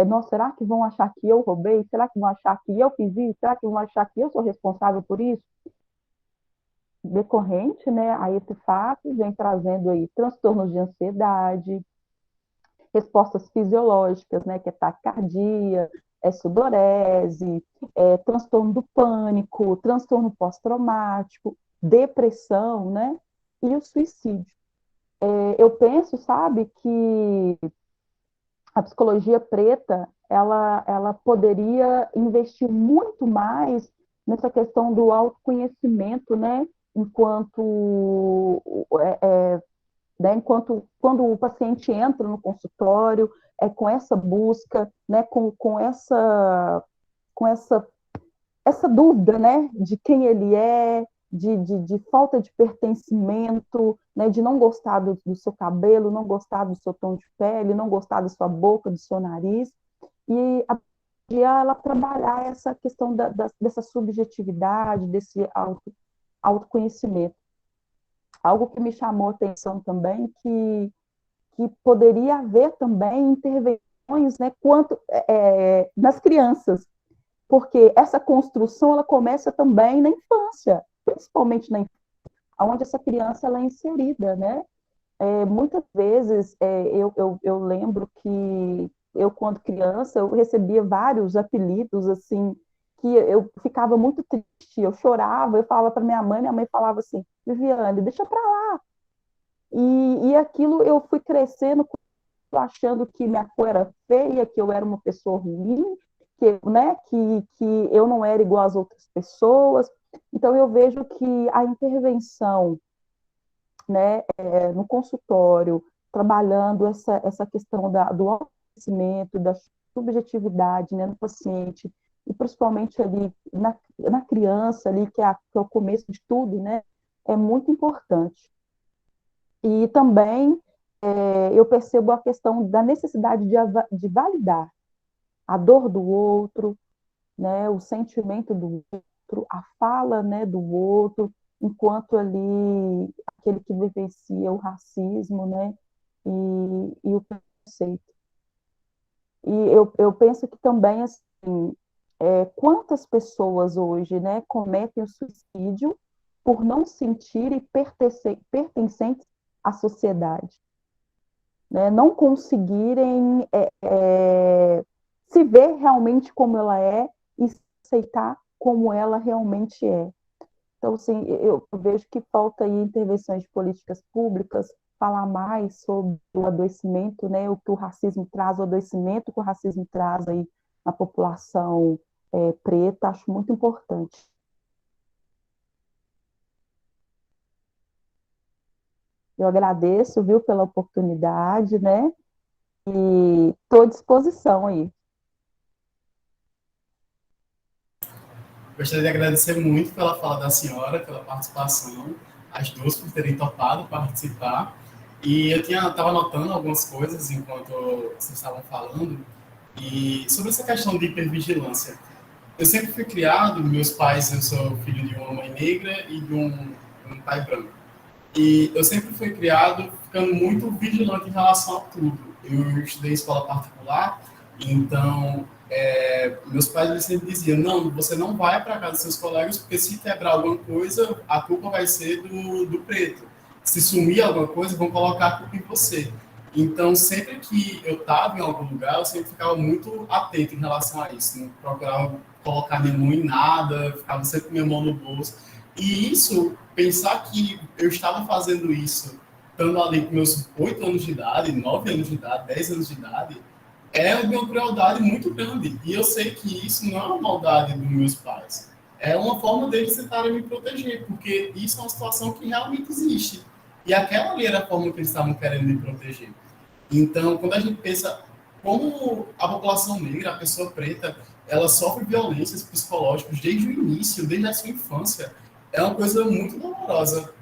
G: nossa, será que vão achar que eu roubei? Será que vão achar que eu fiz isso? Será que vão achar que eu sou responsável por isso? Decorrente, né, a esse fato, vem trazendo aí transtornos de ansiedade, respostas fisiológicas, né, que é taquicardia, sudorese, transtorno do pânico, transtorno pós-traumático, depressão, né, e o suicídio. Eu penso, sabe, que a psicologia preta, ela poderia investir muito mais nessa questão do autoconhecimento, né? Enquanto quando o paciente entra no consultório, com essa busca, né? Com essa dúvida, né? De quem ele é, de falta de pertencimento, né, de não gostar do seu cabelo, não gostar do seu tom de pele, não gostar da sua boca, do seu nariz, e ela trabalhar essa questão dessa subjetividade, desse autoconhecimento. Algo que me chamou a atenção também, que poderia haver também intervenções, né, nas crianças, porque essa construção ela começa também na infância, principalmente na infância, onde essa criança ela é inserida, né? Muitas vezes eu lembro que eu, quando criança, eu recebia vários apelidos, assim, que eu ficava muito triste, eu chorava, eu falava para minha mãe falava assim, Viviane, deixa para lá. E aquilo eu fui crescendo, achando que minha cor era feia, que eu era uma pessoa ruim, que eu não era igual às outras pessoas. Então, eu vejo que a intervenção, né, no consultório, trabalhando essa questão do autoconhecimento, da subjetividade, né, no paciente, e principalmente ali na criança, ali, que é o começo de tudo, né, é muito importante. E também eu percebo a questão da necessidade de validar a dor do outro, né, o sentimento do outro, a fala, né, do outro, enquanto ali aquele que vivencia o racismo, né, e o preconceito. E eu penso que também, assim, quantas pessoas hoje, né, cometem o suicídio por não sentirem pertencentes à sociedade, né, não conseguirem se ver realmente como ela é e aceitar como ela realmente é. Então, assim, eu vejo que falta aí intervenções de políticas públicas, falar mais sobre o adoecimento, né, o que o racismo traz, o adoecimento que o racismo traz aí na população preta, acho muito importante. Eu agradeço, viu, pela oportunidade, né, e estou à disposição aí.
C: Gostaria de agradecer muito pela fala da senhora, pela participação, as duas por terem topado participar. E eu estava anotando algumas coisas enquanto vocês estavam falando, e sobre essa questão de hipervigilância. Eu sempre fui criado, meus pais, eu sou filho de uma mãe negra e de um pai branco. E eu sempre fui criado ficando muito vigilante em relação a tudo. Eu estudei em escola particular, então meus pais sempre diziam, não, você não vai para casa dos seus colegas, porque se quebrar alguma coisa, a culpa vai ser do preto. Se sumir alguma coisa, vão colocar a culpa em você. Então, sempre que eu estava em algum lugar, eu sempre ficava muito atento em relação a isso. Não procurava colocar minha mão em nada, ficava sempre com minha mão no bolso. E isso, pensar que eu estava fazendo isso, estando ali com meus 8 anos de idade, 9 anos de idade, 10 anos de idade, é uma crueldade muito grande. E eu sei que isso não é uma maldade dos meus pais. É uma forma deles tentarem me proteger, porque isso é uma situação que realmente existe. E aquela ali era a forma que eles estavam querendo me proteger. Então, quando a gente pensa como a população negra, a pessoa preta, ela sofre violências psicológicas desde o início, desde a sua infância, é uma coisa muito dolorosa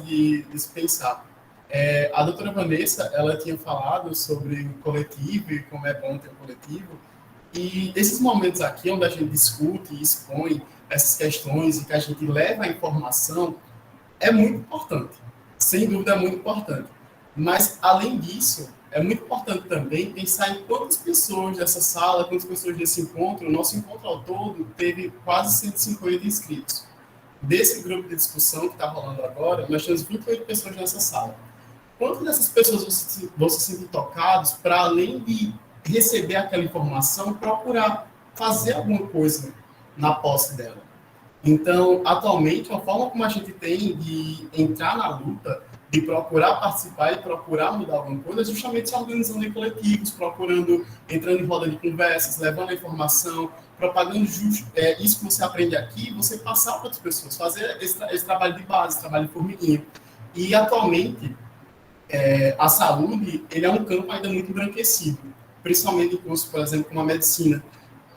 C: de se pensar. A doutora Vanessa, ela tinha falado sobre o coletivo e como é bom ter um coletivo, e esses momentos aqui, onde a gente discute e expõe essas questões e que a gente leva a informação, é muito importante. Sem dúvida, é muito importante. Mas, além disso, é muito importante também pensar em quantas pessoas dessa sala, quantas pessoas desse encontro. O nosso encontro ao todo teve quase 150 inscritos. Desse grupo de discussão que está rolando agora, nós temos 28 pessoas nessa sala. Quantas dessas pessoas vão se sentir tocados para, além de receber aquela informação, procurar fazer alguma coisa na posse dela? Então, atualmente, a forma como a gente tem de entrar na luta, de procurar participar e procurar mudar alguma coisa, é justamente se organizando em coletivos, entrando em roda de conversas, levando a informação, propagando isso que você aprende aqui, você passar para outras pessoas, fazer esse trabalho de base, esse trabalho de formiguinha. E, atualmente, a saúde, ele é um campo ainda muito embranquecido, principalmente em cursos, por exemplo, como a medicina.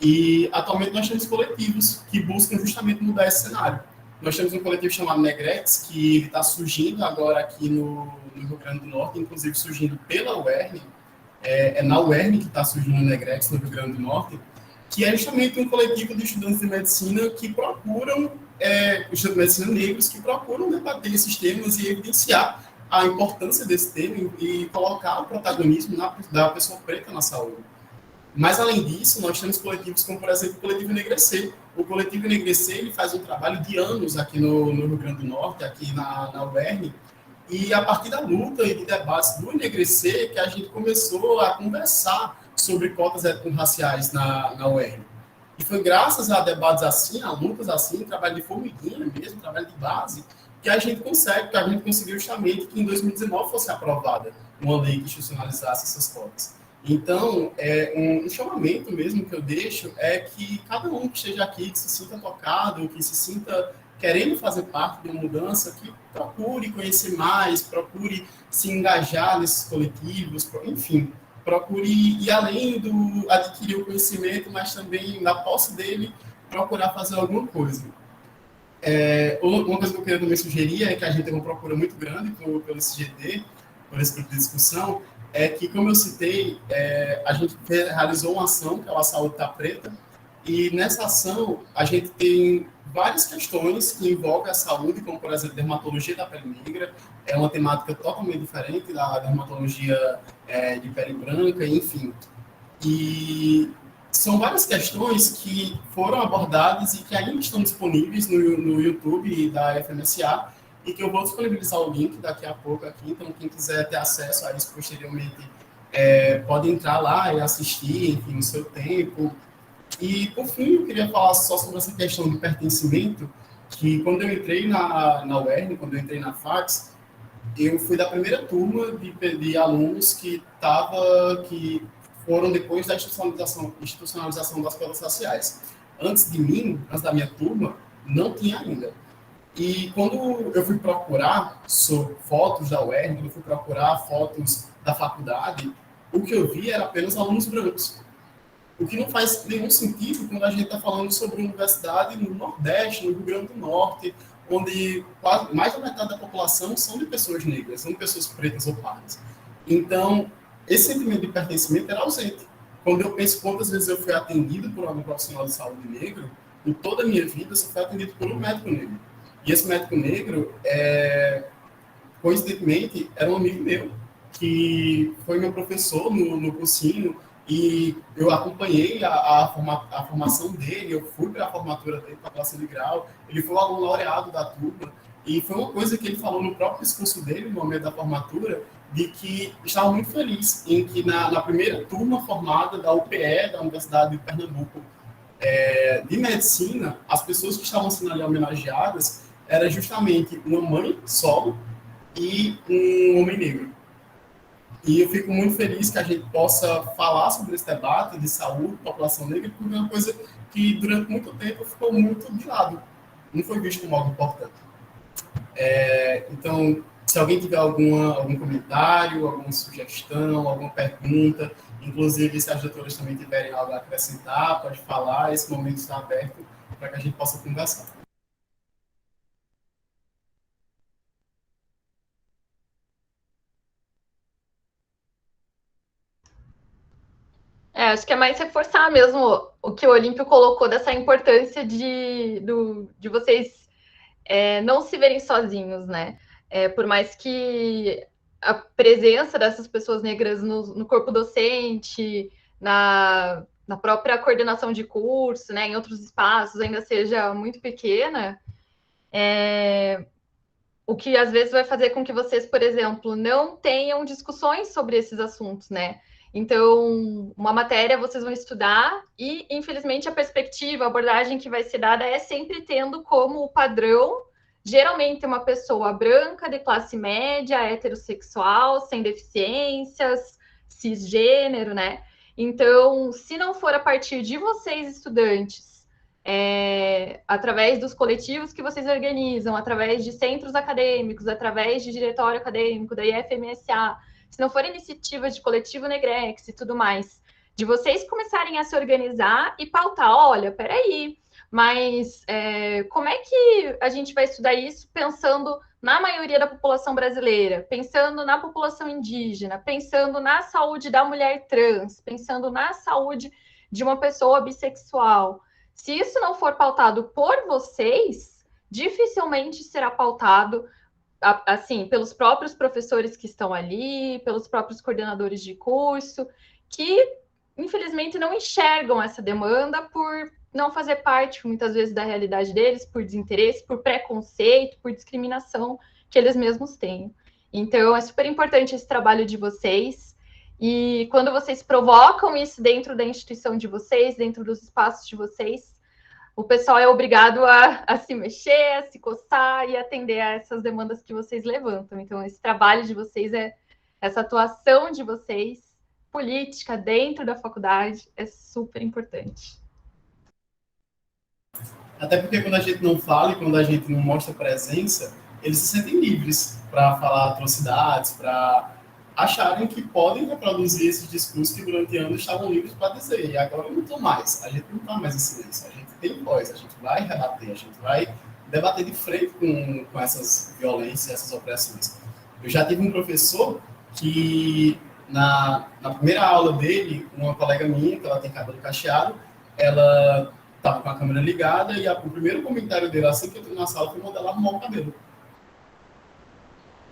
C: E, atualmente, nós temos coletivos que buscam justamente mudar esse cenário. Nós temos um coletivo chamado Negrex, que está surgindo agora aqui no Rio Grande do Norte, inclusive surgindo pela UERN. É na UERN que está surgindo o Negrex, no Rio Grande do Norte, que é justamente um coletivo de estudantes de medicina que procuram, estudantes de medicina negros, que procuram debater esses temas e evidenciar a importância desse tema e colocar o protagonismo da pessoa preta na saúde. Mas, além disso, nós temos coletivos como, por exemplo, o Coletivo Enegrecer. O Coletivo Enegrecer, ele faz um trabalho de anos aqui no Rio Grande do Norte, aqui na UERN, e a partir da luta e de debates do Enegrecer, que a gente começou a conversar sobre cotas étnico-raciais na UERN. E foi graças a debates assim, a lutas assim, trabalho de formiguinha mesmo, trabalho de base, que a gente conseguiu justamente que em 2019 fosse aprovada uma lei que institucionalizasse essas cotas. Então, um chamamento mesmo que eu deixo é que cada um que esteja aqui, que se sinta tocado, que se sinta querendo fazer parte de uma mudança, que procure conhecer mais, procure se engajar nesses coletivos, enfim, procure ir além do adquirir o conhecimento, mas também, na posse dele, procurar fazer alguma coisa. Uma coisa que eu queria também sugerir é que a gente tem uma procura muito grande pelo SGT, por esse grupo de discussão, é que, como eu citei, a gente realizou uma ação, que é a Saúde Tá Preta, e nessa ação a gente tem várias questões que envolvem a saúde, como, por exemplo, dermatologia da pele negra, é uma temática totalmente diferente da dermatologia de pele branca, enfim. E são várias questões que foram abordadas e que ainda estão disponíveis no YouTube da FMSA, e que eu vou disponibilizar o link daqui a pouco aqui, então quem quiser ter acesso a isso posteriormente pode entrar lá e assistir, enfim, no seu tempo. E, por fim, eu queria falar só sobre essa questão de pertencimento, que quando eu entrei na UERN, quando eu entrei na FACS, eu fui da primeira turma de alunos que foram depois da institucionalização das cotas raciais. Antes de mim, antes da minha turma, não tinha ainda. E quando eu fui procurar fotos da UERN, quando eu fui procurar fotos da faculdade, o que eu vi era apenas alunos brancos. O que não faz nenhum sentido quando a gente está falando sobre universidade no Nordeste, no Rio Grande do Norte, onde mais da metade da população são de pessoas negras, são de pessoas pretas ou pardas. Então, esse sentimento de pertencimento era ausente. Quando eu penso quantas vezes eu fui atendido por algum profissional de saúde negro, em toda a minha vida eu só fui atendido por um médico negro. E esse médico negro, coincidentemente, era um amigo meu, que foi meu professor no cursinho, e eu acompanhei a formação dele, eu fui para a formatura dele, para a classe de grau, ele foi o aluno laureado da turma, e foi uma coisa que ele falou no próprio discurso dele, no momento da formatura, de que estava muito feliz em que na primeira turma formada da UPE, da Universidade de Pernambuco, de medicina, as pessoas que estavam sendo ali homenageadas era justamente uma mãe solo e um homem negro. E eu fico muito feliz que a gente possa falar sobre esse debate de saúde, população negra, porque é uma coisa que durante muito tempo ficou muito de lado, não foi visto como algo importante. Então, se alguém tiver algum comentário, alguma sugestão, alguma pergunta, inclusive se as doutoras também tiverem algo a acrescentar, pode falar, esse momento está aberto para que a gente possa conversar.
E: Acho que é mais reforçar mesmo o que o Olímpio colocou dessa importância de vocês não se verem sozinhos, né? Por mais que a presença dessas pessoas negras no corpo docente, na própria coordenação de curso, né, em outros espaços, ainda seja muito pequena, o que às vezes vai fazer com que vocês, por exemplo, não tenham discussões sobre esses assuntos, né? Então, uma matéria vocês vão estudar e, infelizmente, a perspectiva, a abordagem que vai ser dada é sempre tendo como padrão, geralmente, uma pessoa branca, de classe média, heterossexual, sem deficiências, cisgênero, né? Então, se não for a partir de vocês, estudantes, através dos coletivos que vocês organizam, através de centros acadêmicos, através de diretório acadêmico, da IFMSA, se não for iniciativa de coletivo Negrex e tudo mais, de vocês começarem a se organizar e pautar, olha, peraí, mas como é que a gente vai estudar isso pensando na maioria da população brasileira, pensando na população indígena, pensando na saúde da mulher trans, pensando na saúde de uma pessoa bissexual. Se isso não for pautado por vocês, dificilmente será pautado assim, pelos próprios professores que estão ali, pelos próprios coordenadores de curso, que infelizmente não enxergam essa demanda por não fazer parte, muitas vezes, da realidade deles, por desinteresse, por preconceito, por discriminação que eles mesmos têm. Então, é super importante esse trabalho de vocês. E quando vocês provocam isso dentro da instituição de vocês, dentro dos espaços de vocês, o pessoal é obrigado a se mexer, a se coçar e atender a essas demandas que vocês levantam. Então, esse trabalho de vocês, essa atuação de vocês, política dentro da faculdade, é super importante.
C: Até porque quando a gente não fala e quando a gente não mostra presença, eles se sentem livres para falar atrocidades, para acharem que podem reproduzir esses discursos que durante anos estavam livres para dizer, e agora não estão mais. A gente não está mais em silêncio, a gente tem voz, a gente vai rebater, a gente vai debater de frente com essas violências, essas opressões. Eu já tive um professor que, na primeira aula dele, uma colega minha, que ela tem cabelo cacheado, ela estava com a câmera ligada e o primeiro comentário dele, assim que eu entrei na sala, foi mandar ela arrumar o cabelo.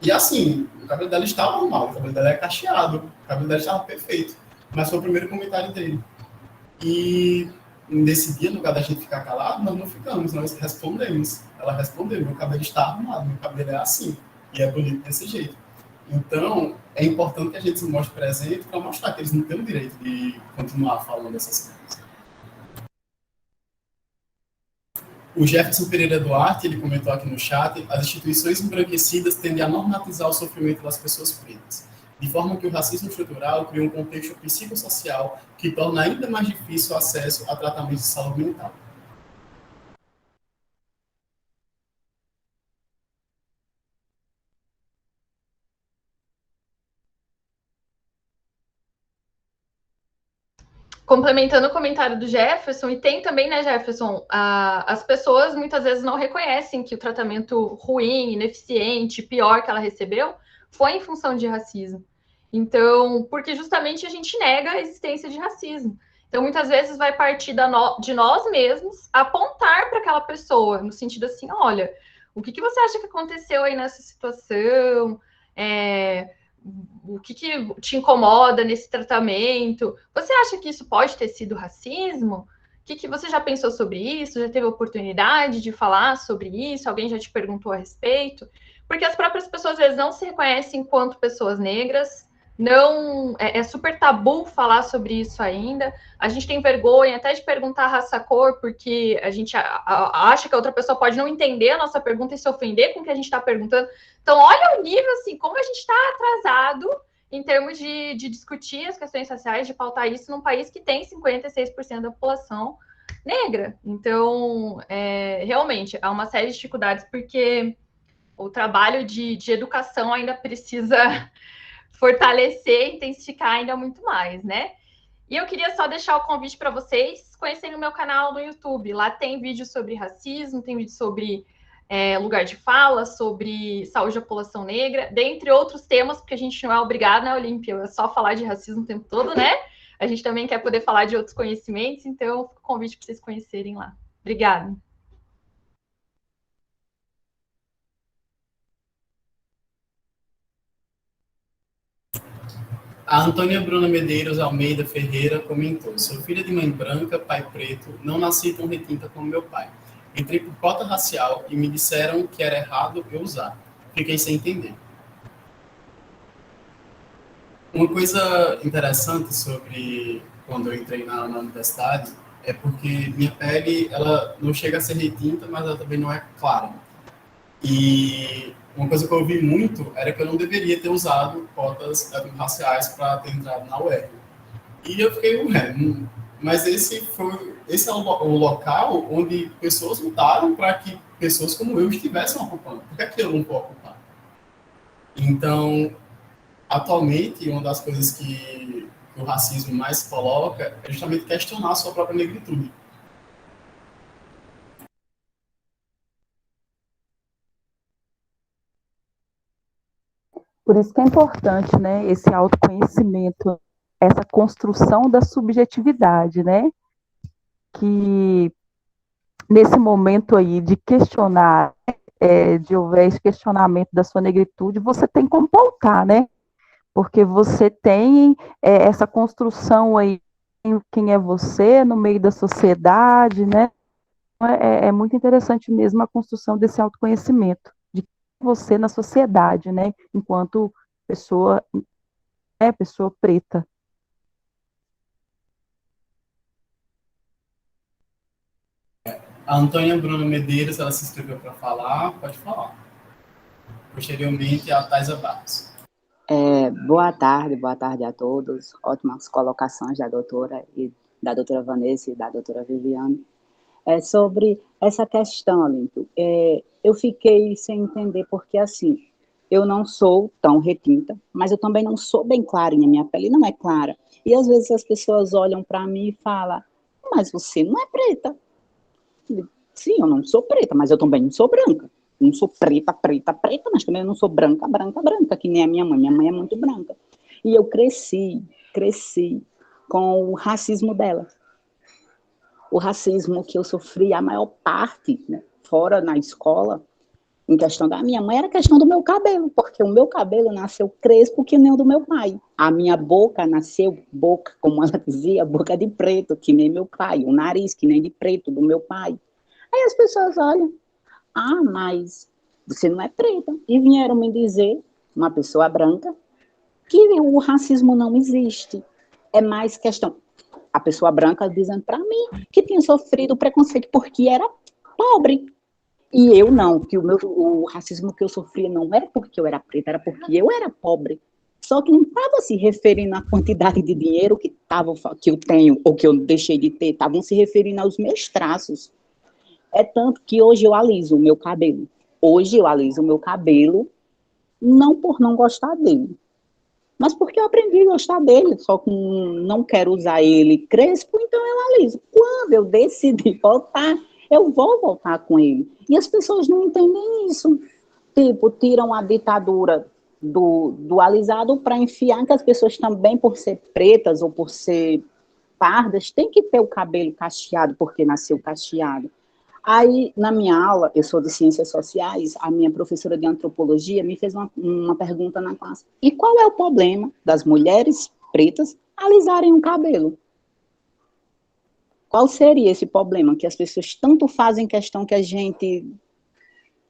C: E assim, o cabelo dela estava normal, o cabelo dela é cacheado, o cabelo dela estava perfeito. Mas foi o primeiro comentário dele. E nesse dia, no lugar da gente ficar calado, nós não ficamos, nós respondemos. Ela respondeu, meu cabelo está arrumado, meu cabelo é assim, e é bonito desse jeito. Então, é importante que a gente se mostre presente para mostrar que eles não têm o direito de continuar falando essas coisas. O Jefferson Pereira Duarte, ele comentou aqui no chat, as instituições embranquecidas tendem a normatizar o sofrimento das pessoas pretas, de forma que o racismo estrutural cria um contexto psicossocial que torna ainda mais difícil o acesso a tratamento de saúde mental.
E: Complementando o comentário do Jefferson, e tem também, né, Jefferson, as pessoas muitas vezes não reconhecem que o tratamento ruim, ineficiente, pior que ela recebeu foi em função de racismo. Então, porque justamente a gente nega a existência de racismo. Então, muitas vezes vai partir de nós mesmos apontar para aquela pessoa, no sentido assim, olha, o que você acha que aconteceu aí nessa situação? O que te incomoda nesse tratamento? Você acha que isso pode ter sido racismo? O que você já pensou sobre isso? Já teve oportunidade de falar sobre isso? Alguém já te perguntou a respeito? porque as próprias pessoas às vezes não se reconhecem enquanto pessoas negras, não é super tabu falar sobre isso ainda. A gente tem vergonha até de perguntar raça-cor, porque a gente acha que a outra pessoa pode não entender a nossa pergunta e se ofender com o que a gente está perguntando. Então, olha o nível, assim, como a gente está atrasado em termos de discutir as questões sociais, de pautar isso num país que tem 56% da população negra. Então, realmente, há uma série de dificuldades, porque o trabalho de educação ainda precisa fortalecer, intensificar ainda muito mais, né? E eu queria só deixar o convite para vocês conhecerem o meu canal no YouTube. Lá tem vídeo sobre racismo, tem vídeo sobre lugar de fala, sobre saúde da população negra, dentre outros temas, porque a gente não é obrigado, né, Olímpia? É só falar de racismo o tempo todo, né? A gente também quer poder falar de outros conhecimentos, então fica o convite para vocês conhecerem lá. Obrigada.
C: A Antônia Bruna Medeiros Almeida Ferreira comentou: sou filha de mãe branca, pai preto, não nasci tão retinta como meu pai. Entrei por cota racial e me disseram que era errado eu usar. Fiquei sem entender. Uma coisa interessante sobre quando eu entrei na universidade é porque minha pele ela não chega a ser retinta, mas ela também não é clara. E uma coisa que eu ouvi muito era que eu não deveria ter usado cotas raciais para ter entrado na UERJ. E eu fiquei, mas esse é o local onde pessoas lutaram para que pessoas como eu estivessem ocupando. Por que é que eu não vou ocupar? Então, atualmente, uma das coisas que o racismo mais coloca é justamente questionar a sua própria negritude.
G: Por isso que é importante, né, esse autoconhecimento, essa construção da subjetividade, né, que nesse momento aí de questionar, de houver esse questionamento da sua negritude, você tem como pautar, né, porque você tem essa construção aí, quem é você no meio da sociedade, né, é muito interessante mesmo a construção desse autoconhecimento, de você na sociedade, né, enquanto pessoa, pessoa preta.
C: A Antônia Bruna Medeiros, ela se inscreveu para falar, pode falar. Posteriormente, a Thaisa Barros.
H: Boa tarde a todos. Ótimas colocações da doutora Vanessa e da doutora Viviane. Sobre essa questão, Olímpio, eu fiquei sem entender porque, assim, eu não sou tão retinta, mas eu também não sou bem clarinha, minha pele não é clara. E, às vezes, as pessoas olham para mim e falam, mas você não é preta. Sim, eu não sou preta, mas eu também não sou branca. Não sou preta, mas também eu não sou branca, que nem a minha mãe. Minha mãe é muito branca. E eu cresci com o racismo dela. O racismo que eu sofri, a maior parte, né, fora na escola, em questão da minha mãe, era questão do meu cabelo, porque o meu cabelo nasceu crespo que nem o do meu pai. A minha boca nasceu boca, como ela dizia, boca de preto, que nem meu pai. O nariz, que nem de preto, do meu pai. Aí as pessoas olham, mas você não é preta. E vieram me dizer, uma pessoa branca, que o racismo não existe. É mais questão. A pessoa branca dizendo para mim que tinha sofrido preconceito porque era pobre. E eu não, que o racismo que eu sofria não era porque eu era preta, era porque eu era pobre. Só que não estava se referindo à quantidade de dinheiro que eu tenho ou que eu deixei de ter, estavam se referindo aos meus traços. É tanto que hoje eu aliso o meu cabelo. Hoje eu aliso o meu cabelo não por não gostar dele, mas porque eu aprendi a gostar dele, só que não quero usar ele crespo, então eu aliso. Quando eu decidir voltar, eu vou voltar com ele. E as pessoas não entendem isso. Tipo, tiram a ditadura do alisado para enfiar que as pessoas também, por ser pretas ou por ser pardas, têm que ter o cabelo cacheado, porque nasceu cacheado. Aí, na minha aula, eu sou de Ciências Sociais, a minha professora de Antropologia me fez uma pergunta na classe. E qual é o problema das mulheres pretas alisarem o cabelo? Qual seria esse problema que as pessoas tanto fazem questão que a gente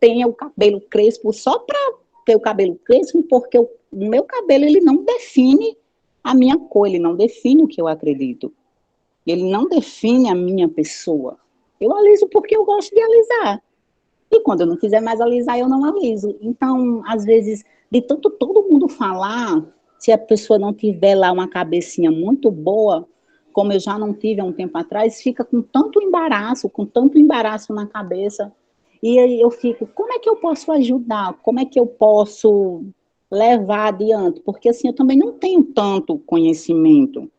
H: tenha o cabelo crespo só para ter o cabelo crespo, porque o meu cabelo, ele não define a minha cor, ele não define o que eu acredito. Ele não define a minha pessoa. Eu aliso porque eu gosto de alisar. E quando eu não quiser mais alisar, eu não aliso. Então, às vezes, de tanto todo mundo falar, se a pessoa não tiver lá uma cabecinha muito boa, como eu já não tive há um tempo atrás, fica com tanto embaraço na cabeça. E aí eu fico, como é que eu posso ajudar? Como é que eu posso levar adiante? Porque assim, eu também não tenho tanto conhecimento.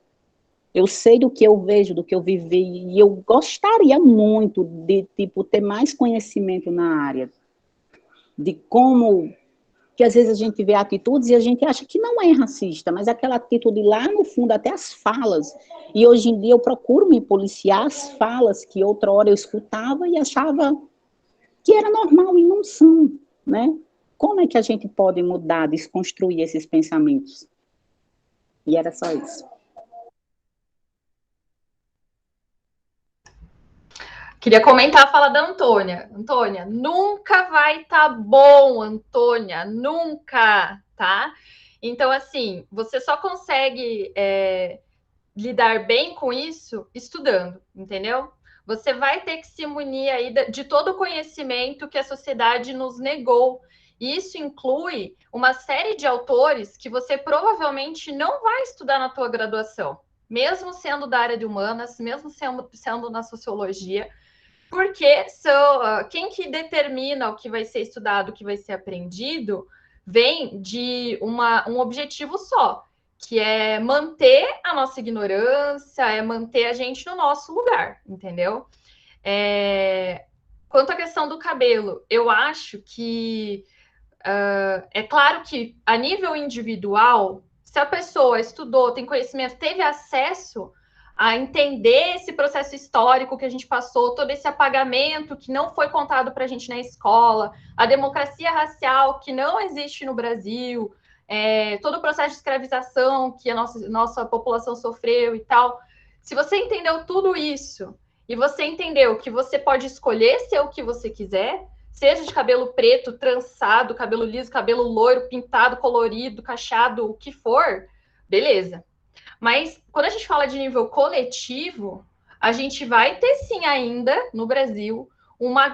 H: Eu sei do que eu vejo, do que eu vivi, e eu gostaria muito de, tipo, ter mais conhecimento na área, de como, que às vezes a gente vê atitudes e a gente acha que não é racista, mas aquela atitude lá no fundo, até as falas, e hoje em dia eu procuro me policiar as falas que outra hora eu escutava e achava que era normal e não são, né? Como é que a gente pode mudar, desconstruir esses pensamentos? E era só isso.
E: Queria comentar a fala da Antônia. Antônia, nunca vai estar bom, Antônia, nunca, tá? Então, assim, você só consegue lidar bem com isso estudando, entendeu? Você vai ter que se munir aí de todo o conhecimento que a sociedade nos negou. E isso inclui uma série de autores que você provavelmente não vai estudar na tua graduação, mesmo sendo da área de humanas, mesmo sendo na sociologia, porque quem que determina o que vai ser estudado, o que vai ser aprendido, vem de um objetivo só, que é manter a nossa ignorância, é manter a gente no nosso lugar, entendeu? Quanto à questão do cabelo, eu acho que é claro que a nível individual, se a pessoa estudou, tem conhecimento, teve acesso a entender esse processo histórico que a gente passou, todo esse apagamento que não foi contado para a gente na escola, a democracia racial que não existe no Brasil, todo o processo de escravização que a nossa população sofreu e tal. Se você entendeu tudo isso e você entendeu que você pode escolher ser o que você quiser, seja de cabelo preto, trançado, cabelo liso, cabelo loiro, pintado, colorido, cacheado, o que for, beleza. Mas quando a gente fala de nível coletivo, a gente vai ter sim ainda no Brasil uma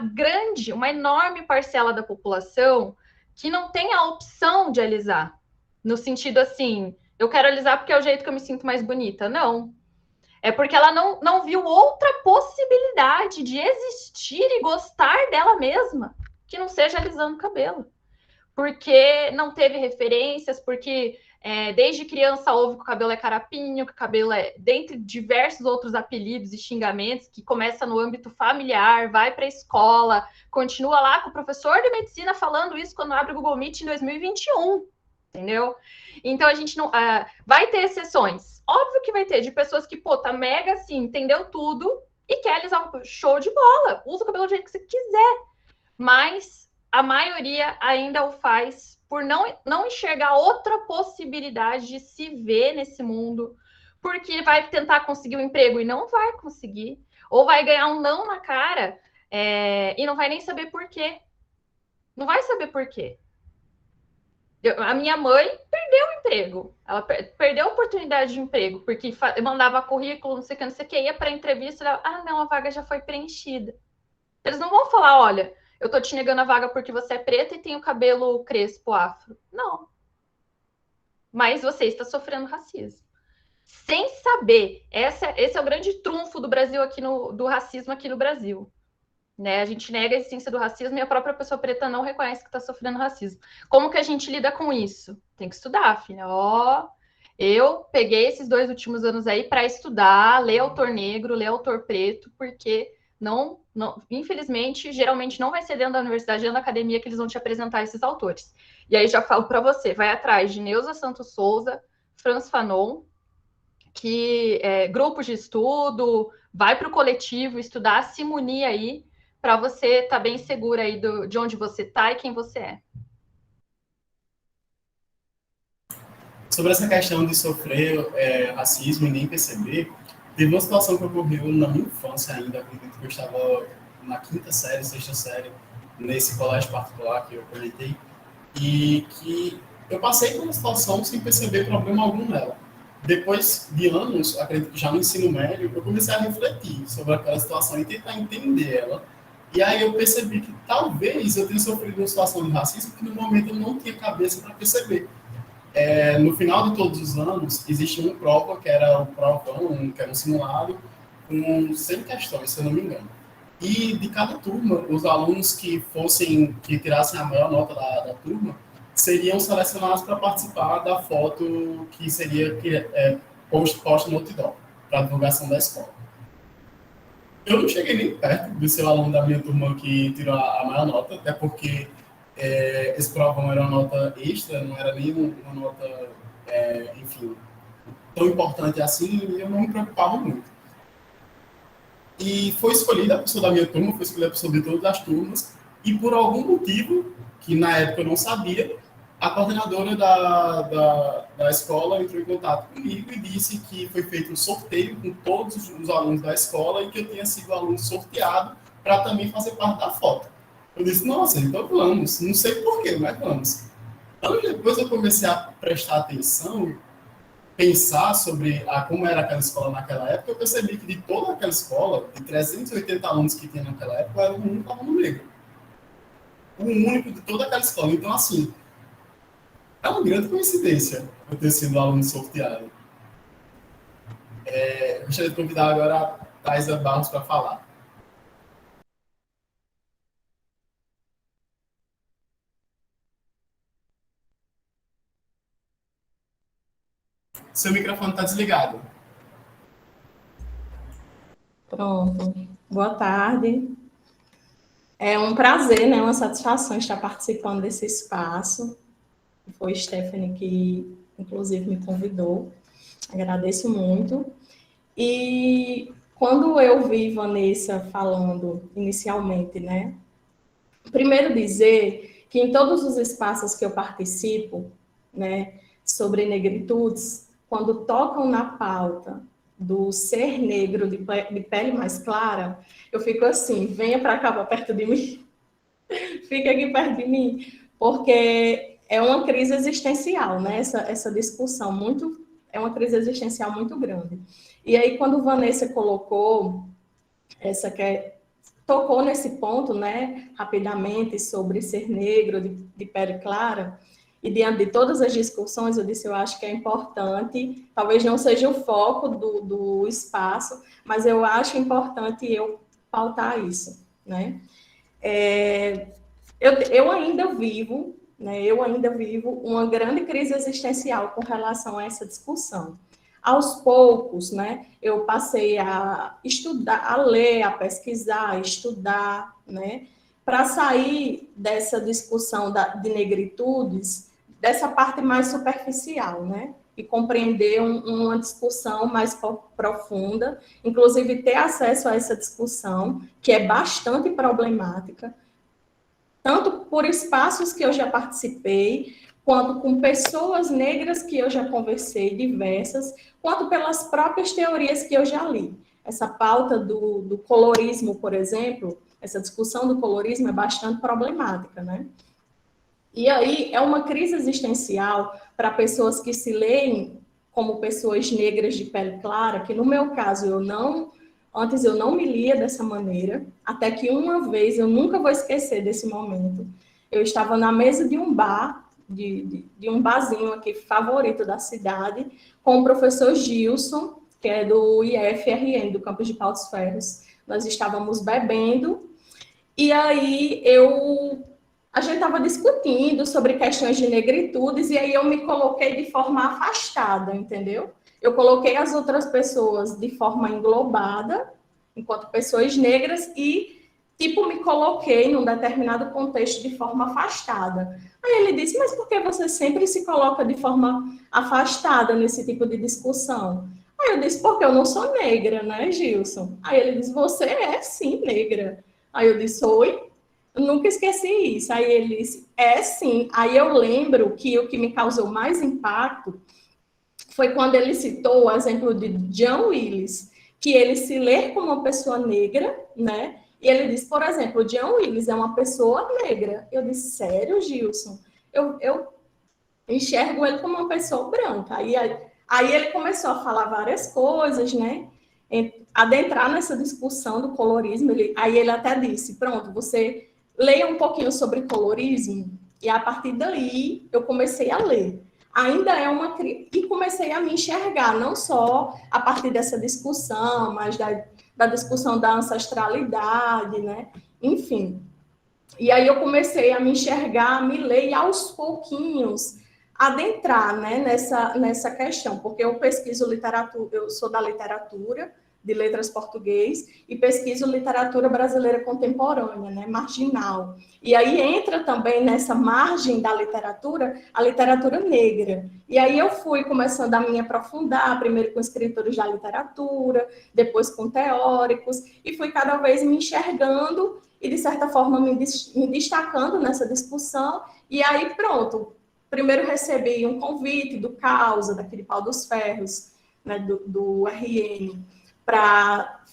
E: enorme parcela da população que não tem a opção de alisar. No sentido assim, eu quero alisar porque é o jeito que eu me sinto mais bonita. Não. É porque ela não viu outra possibilidade de existir e gostar dela mesma que não seja alisando o cabelo. Porque não teve referências, porque desde criança ouve que o cabelo é carapinho, que o cabelo é, dentre diversos outros apelidos e xingamentos, que começa no âmbito familiar, vai para a escola, continua lá com o professor de medicina falando isso quando abre o Google Meet em 2021, entendeu? Então a gente não vai ter exceções. Óbvio que vai ter, de pessoas que, tá mega assim, entendeu tudo e quer alisar um show de bola. Usa o cabelo do jeito que você quiser. Mas a maioria ainda o faz por não enxergar outra possibilidade de se ver nesse mundo, porque vai tentar conseguir um emprego e não vai conseguir, ou vai ganhar um não na cara e não vai nem saber por quê. Não vai saber por quê. A minha mãe perdeu o emprego, ela perdeu a oportunidade de emprego, porque mandava currículo, não sei o que, ia para a entrevista, ela, não, a vaga já foi preenchida. Eles não vão falar, olha, eu tô te negando a vaga porque você é preta e tem o cabelo crespo afro. Não. Mas você está sofrendo racismo. Sem saber. Esse é o grande trunfo do Brasil do racismo aqui no Brasil. Né? A gente nega a existência do racismo e a própria pessoa preta não reconhece que está sofrendo racismo. Como que a gente lida com isso? Tem que estudar, filha. Eu peguei esses 2 últimos anos aí para estudar, ler autor negro, ler autor preto, porque não, infelizmente, geralmente não vai ser dentro da universidade, dentro da academia que eles vão te apresentar esses autores. E aí já falo para você, vai atrás de Neuza Santos Souza, Frantz Fanon, que grupos de estudo, vai para o coletivo estudar, se munir aí, para você estar bem segura aí de onde você está e quem você é.
C: Sobre essa questão de sofrer racismo e nem perceber, teve uma situação que ocorreu na minha infância ainda, acredito que eu estava na 5ª série, 6ª série, nesse colégio particular que eu comentei, e que eu passei por uma situação sem perceber problema algum nela. Depois de anos, acredito que já no ensino médio, eu comecei a refletir sobre aquela situação e tentar entender ela. E aí eu percebi que talvez eu tenha sofrido uma situação de racismo que no momento eu não tinha cabeça para perceber. No final de todos os anos, existia uma prova, que era o provão, que era um simulado, com 100 questões, se eu não me engano. E de cada turma, os alunos que tirassem a maior nota da turma, seriam selecionados para participar da foto que seria posta no outdoor, para a divulgação da escola. Eu não cheguei nem perto de ser o aluno da minha turma que tirou a maior nota, até porque esse provão era uma nota extra, não era nem uma nota, enfim, tão importante assim, e eu não me preocupava muito. E foi escolhida a pessoa da minha turma, foi escolhida a pessoa de todas as turmas, e por algum motivo, que na época eu não sabia, a coordenadora da escola entrou em contato comigo e disse que foi feito um sorteio com todos os alunos da escola e que eu tinha sido aluno sorteado para também fazer parte da foto. Eu disse, nossa, então vamos. Não sei porquê, mas vamos. Anos depois eu comecei a prestar atenção, pensar sobre como era aquela escola naquela época, eu percebi que de toda aquela escola, de 380 alunos que tinha naquela época, eu era o único aluno negro. O único de toda aquela escola. Então, assim, é uma grande coincidência eu ter sido aluno sorteado. Eu gostaria de convidar agora a Thaisa Barros para falar. Seu microfone está desligado.
I: Pronto. Boa tarde. É um prazer, né, uma satisfação estar participando desse espaço. Foi Stephanie que, inclusive, me convidou. Agradeço muito. E quando eu vi Vanessa falando inicialmente, né, primeiro dizer que em todos os espaços que eu participo, né, sobre negritudes, quando tocam na pauta do ser negro de pele mais clara, eu fico assim, venha para cá, para perto de mim, fica aqui perto de mim, porque é uma crise existencial, né? Essa discussão é uma crise existencial muito grande. E aí, quando Vanessa colocou tocou nesse ponto, né, rapidamente, sobre ser negro de pele clara, e diante de todas as discussões, eu disse, eu acho que é importante, talvez não seja o foco do espaço, mas eu acho importante eu pautar isso, né? Eu ainda vivo, né, uma grande crise existencial com relação a essa discussão. Aos poucos, né, eu passei a estudar, a ler, a pesquisar, a estudar, né, para sair dessa discussão de negritudes, dessa parte mais superficial, né, e compreender uma discussão mais profunda, inclusive ter acesso a essa discussão, que é bastante problemática, tanto por espaços que eu já participei, quanto com pessoas negras que eu já conversei, diversas, quanto pelas próprias teorias que eu já li. Essa pauta do colorismo, por exemplo, essa discussão do colorismo é bastante problemática, né? E aí é uma crise existencial para pessoas que se leem como pessoas negras de pele clara, que no meu caso antes eu não me lia dessa maneira, até que uma vez, eu nunca vou esquecer desse momento, eu estava na mesa de um bar, de um barzinho aqui favorito da cidade, com o professor Gilson, que é do IFRN, do campus de Paus Ferros. Nós estávamos bebendo, e aí a gente estava discutindo sobre questões de negritudes, e aí eu me coloquei de forma afastada, entendeu? Eu coloquei as outras pessoas de forma englobada, enquanto pessoas negras, e, me coloquei num determinado contexto de forma afastada. Aí ele disse, mas por que você sempre se coloca de forma afastada nesse tipo de discussão? Aí eu disse, porque eu não sou negra, né, Gilson? Aí ele disse, você é sim negra. Aí eu disse, oi? Eu nunca esqueci isso. Aí ele disse, é sim. Aí eu lembro que o que me causou mais impacto foi quando ele citou o exemplo de John Willis, que ele se lê como uma pessoa negra, né? E ele disse, por exemplo, o Jean Willis é uma pessoa negra. Eu disse, sério, Gilson? Eu enxergo ele como uma pessoa branca. Aí ele começou a falar várias coisas, né? Adentrar nessa discussão do colorismo. Aí ele até disse, pronto, você leia um pouquinho sobre colorismo. E a partir daí eu comecei a ler. Ainda é e comecei a me enxergar, não só a partir dessa discussão, mas da discussão da ancestralidade, né? Enfim. E aí eu comecei a me enxergar, a me ler, e aos pouquinhos adentrar, né, nessa questão, porque eu pesquiso literatura, eu sou da literatura, de letras português, e pesquiso literatura brasileira contemporânea, né, marginal. E aí entra também nessa margem da literatura, a literatura negra. E aí eu fui começando a me aprofundar, primeiro com escritores da literatura, depois com teóricos, e fui cada vez me enxergando e, de certa forma, me destacando nessa discussão. E aí, pronto, primeiro recebi um convite do Causa, daquele Pau dos Ferros, né, do RN, para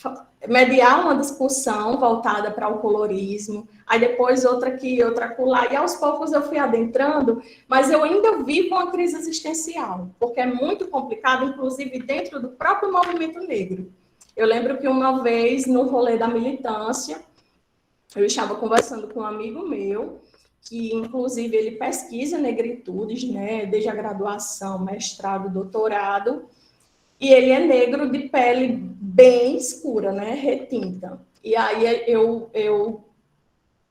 I: mediar uma discussão voltada para o colorismo, aí depois outra aqui, outra acolá, e aos poucos eu fui adentrando, mas eu ainda vivo uma crise existencial, porque é muito complicado, inclusive dentro do próprio movimento negro. Eu lembro que uma vez, no rolê da militância, eu estava conversando com um amigo meu, que inclusive ele pesquisa negritudes, né, desde a graduação, mestrado, doutorado, e ele é negro de pele bem escura, né, retinta. E aí eu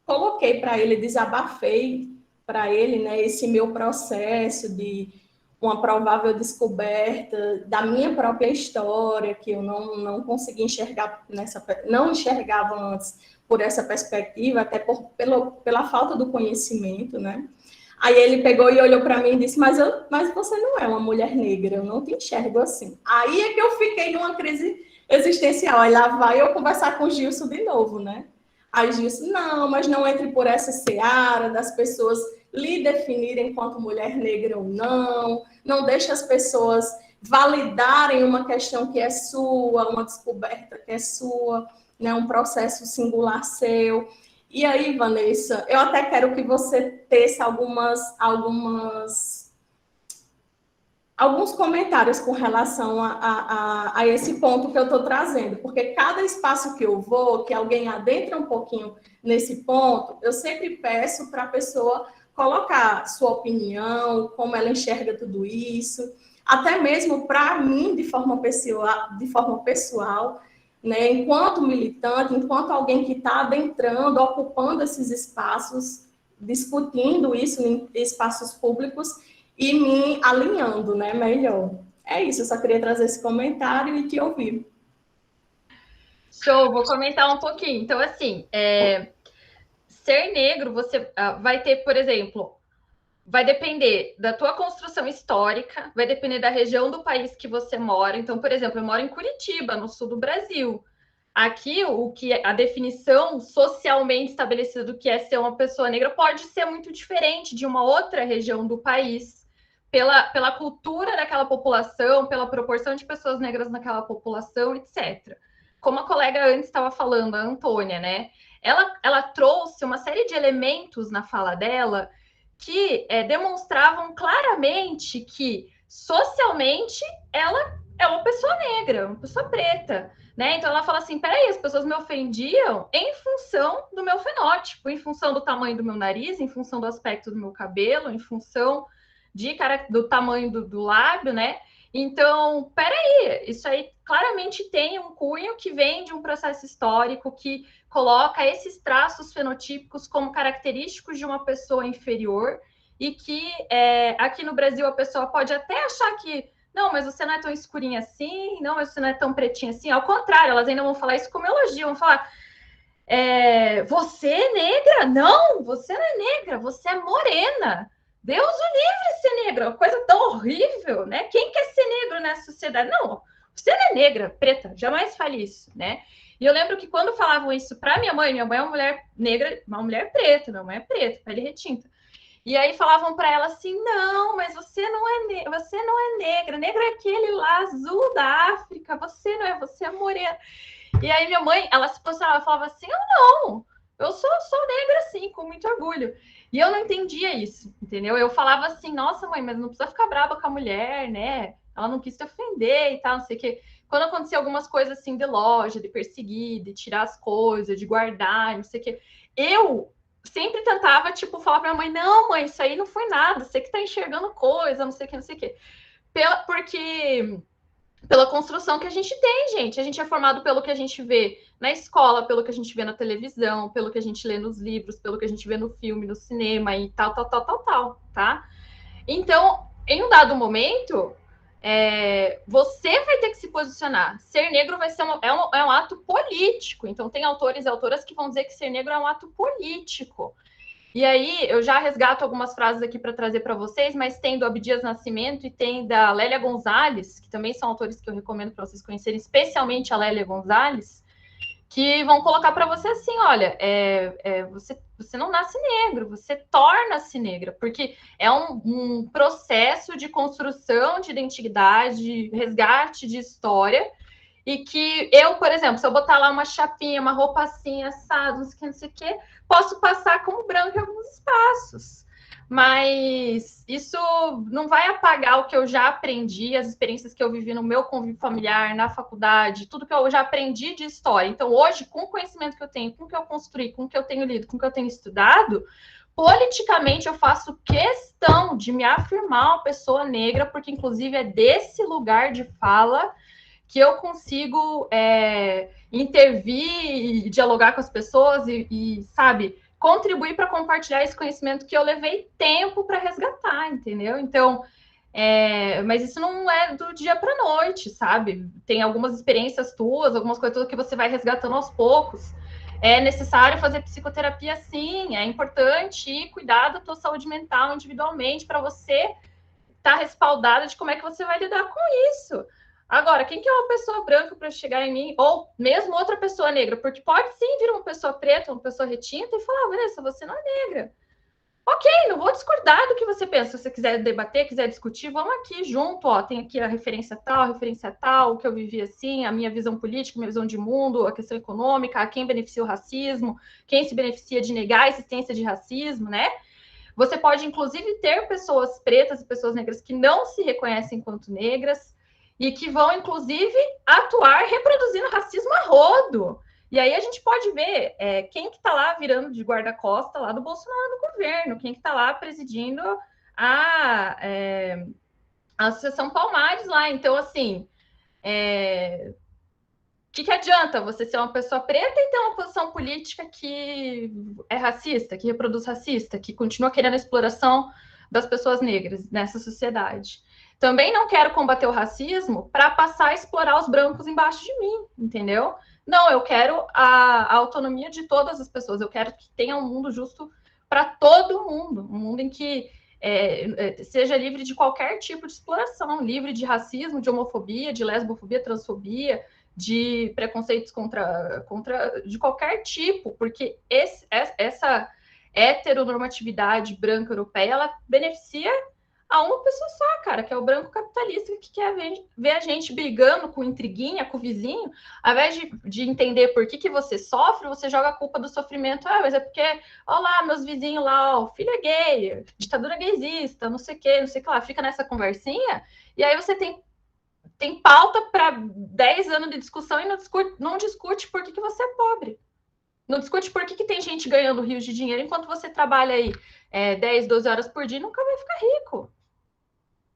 I: coloquei para ele, desabafei para ele, né, esse meu processo de uma provável descoberta da minha própria história, que eu não consegui enxergar não enxergava antes por essa perspectiva, até pela falta do conhecimento, né? Aí ele pegou e olhou para mim e disse, mas você não é uma mulher negra, eu não te enxergo assim. Aí é que eu fiquei numa crise existencial. Aí lá vai eu conversar com o Gilson de novo, né? Aí Gilson, não, mas não entre por essa seara das pessoas lhe definirem enquanto mulher negra ou não deixe as pessoas validarem uma questão que é sua, uma descoberta que é sua, né? Um processo singular seu. E aí, Vanessa, eu até quero que você tesse alguns comentários com relação a esse ponto que eu estou trazendo, porque cada espaço que eu vou, que alguém adentra um pouquinho nesse ponto, eu sempre peço para a pessoa colocar sua opinião, como ela enxerga tudo isso, até mesmo para mim, de forma pessoal, né, enquanto militante, enquanto alguém que está adentrando, ocupando esses espaços, discutindo isso em espaços públicos e me alinhando, né, melhor. É isso, eu só queria trazer esse comentário e te ouvir.
E: Show, vou comentar um pouquinho. Então, assim, ser negro, você vai ter, por exemplo, vai depender da tua construção histórica, vai depender da região do país que você mora. Então, por exemplo, eu moro em Curitiba, no sul do Brasil. Aqui, a definição socialmente estabelecida do que é ser uma pessoa negra pode ser muito diferente de uma outra região do país, pela cultura daquela população, pela proporção de pessoas negras naquela população, etc. Como a colega antes estava falando, a Antônia, né? Ela trouxe uma série de elementos na fala dela que demonstravam claramente que, socialmente, ela é uma pessoa negra, uma pessoa preta, né? Então, ela fala assim, peraí, as pessoas me ofendiam em função do meu fenótipo, em função do tamanho do meu nariz, em função do aspecto do meu cabelo, em função do tamanho do lábio, né? Então, peraí, isso aí claramente tem um cunho que vem de um processo histórico que coloca esses traços fenotípicos como característicos de uma pessoa inferior e que aqui no Brasil a pessoa pode até achar que não, mas você não é tão escurinha assim, não, mas você não é tão pretinha assim. Ao contrário, elas ainda vão falar isso como elogio, vão falar você é negra? Não, você não é negra, você é morena. Deus o livre ser negra, uma coisa tão horrível, né? Quem quer ser negro nessa sociedade? Não, você não é negra, preta, jamais fale isso, né? E eu lembro que quando falavam isso para minha mãe é uma mulher negra, uma mulher preta, minha mãe é preta, pele retinta. E aí falavam para ela assim, não, mas você não é negra, negra é aquele lá azul da África, você não é, você é morena. E aí minha mãe, ela se posicionava, ela falava assim, não, eu sou negra sim, com muito orgulho. E eu não entendia isso, entendeu? Eu falava assim, nossa mãe, mas não precisa ficar brava com a mulher, né? Ela não quis te ofender e tal, não sei o quê. Quando acontecia algumas coisas assim de loja, de perseguir, de tirar as coisas, de guardar, não sei o quê, eu sempre tentava, tipo, falar pra minha mãe, não, mãe, isso aí não foi nada, você que tá enxergando coisa, não sei o que, não sei o quê. Porque pela construção que a gente tem, gente. A gente é formado pelo que a gente vê na escola, pelo que a gente vê na televisão, pelo que a gente lê nos livros, pelo que a gente vê no filme, no cinema e tal, tá? Então, em um dado momento, você vai ter que se posicionar. Ser negro vai ser é um ato político. Então, tem autores e autoras que vão dizer que ser negro é um ato político. E aí, eu já resgato algumas frases aqui para trazer para vocês, mas tem do Abdias Nascimento e tem da Lélia Gonzalez, que também são autores que eu recomendo para vocês conhecerem, especialmente a Lélia Gonzalez, que vão colocar para você assim, olha, você não nasce negro, você torna-se negra, porque é um processo de construção de identidade, resgate de história, e que eu, por exemplo, se eu botar lá uma chapinha, uma roupa assim, assado, não sei o quê, posso passar como branco em alguns espaços. Mas isso não vai apagar o que eu já aprendi, as experiências que eu vivi no meu convívio familiar, na faculdade, tudo que eu já aprendi de história. Então, hoje, com o conhecimento que eu tenho, com o que eu construí, com o que eu tenho lido, com o que eu tenho estudado, politicamente eu faço questão de me afirmar uma pessoa negra, porque, inclusive, é desse lugar de fala que eu consigo intervir e dialogar com as pessoas e sabe, contribuir para compartilhar esse conhecimento que eu levei tempo para resgatar, entendeu? Então, mas isso não é do dia para a noite, sabe? Tem algumas experiências tuas, algumas coisas que você vai resgatando aos poucos. É necessário fazer psicoterapia, sim, é importante e cuidar da tua saúde mental individualmente para você estar respaldada de como é que você vai lidar com isso. Agora, quem que é uma pessoa branca para chegar em mim, ou mesmo outra pessoa negra? Porque pode sim vir uma pessoa preta, uma pessoa retinta e falar, Vanessa, você não é negra. Ok, não vou discordar do que você pensa. Se você quiser debater, quiser discutir, vamos aqui junto, ó. Tem aqui a referência tal, o que eu vivi assim, a minha visão política, minha visão de mundo, a questão econômica, a quem beneficia o racismo, quem se beneficia de negar a existência de racismo, né? Você pode, inclusive, ter pessoas pretas e pessoas negras que não se reconhecem enquanto negras, e que vão, inclusive, atuar reproduzindo racismo a rodo. E aí a gente pode ver quem que está lá virando de guarda-costa lá do Bolsonaro no governo, quem que está lá presidindo a Associação Palmares lá. Então, assim, o que adianta você ser uma pessoa preta e ter uma posição política que é racista, que reproduz racista, que continua querendo a exploração das pessoas negras nessa sociedade? Também não quero combater o racismo para passar a explorar os brancos embaixo de mim, entendeu? Não, eu quero a autonomia de todas as pessoas. Eu quero que tenha um mundo justo para todo mundo. Um mundo em que seja livre de qualquer tipo de exploração, livre de racismo, de homofobia, de lesbofobia, transfobia, de preconceitos contra de qualquer tipo, porque essa heteronormatividade branca europeia, ela beneficia a uma pessoa só, cara, que é o branco capitalista que quer ver a gente brigando com intriguinha, com o vizinho, ao invés de entender por que você sofre, você joga a culpa do sofrimento, mas é porque, ó lá, meus vizinhos lá, ó, filho é gay, ditadura gaysista, não sei o que lá, fica nessa conversinha, e aí você tem pauta para 10 anos de discussão e não discute por que você é pobre. Não discute por que tem gente ganhando rios de dinheiro enquanto você trabalha aí 10, 12 horas por dia e nunca vai ficar rico.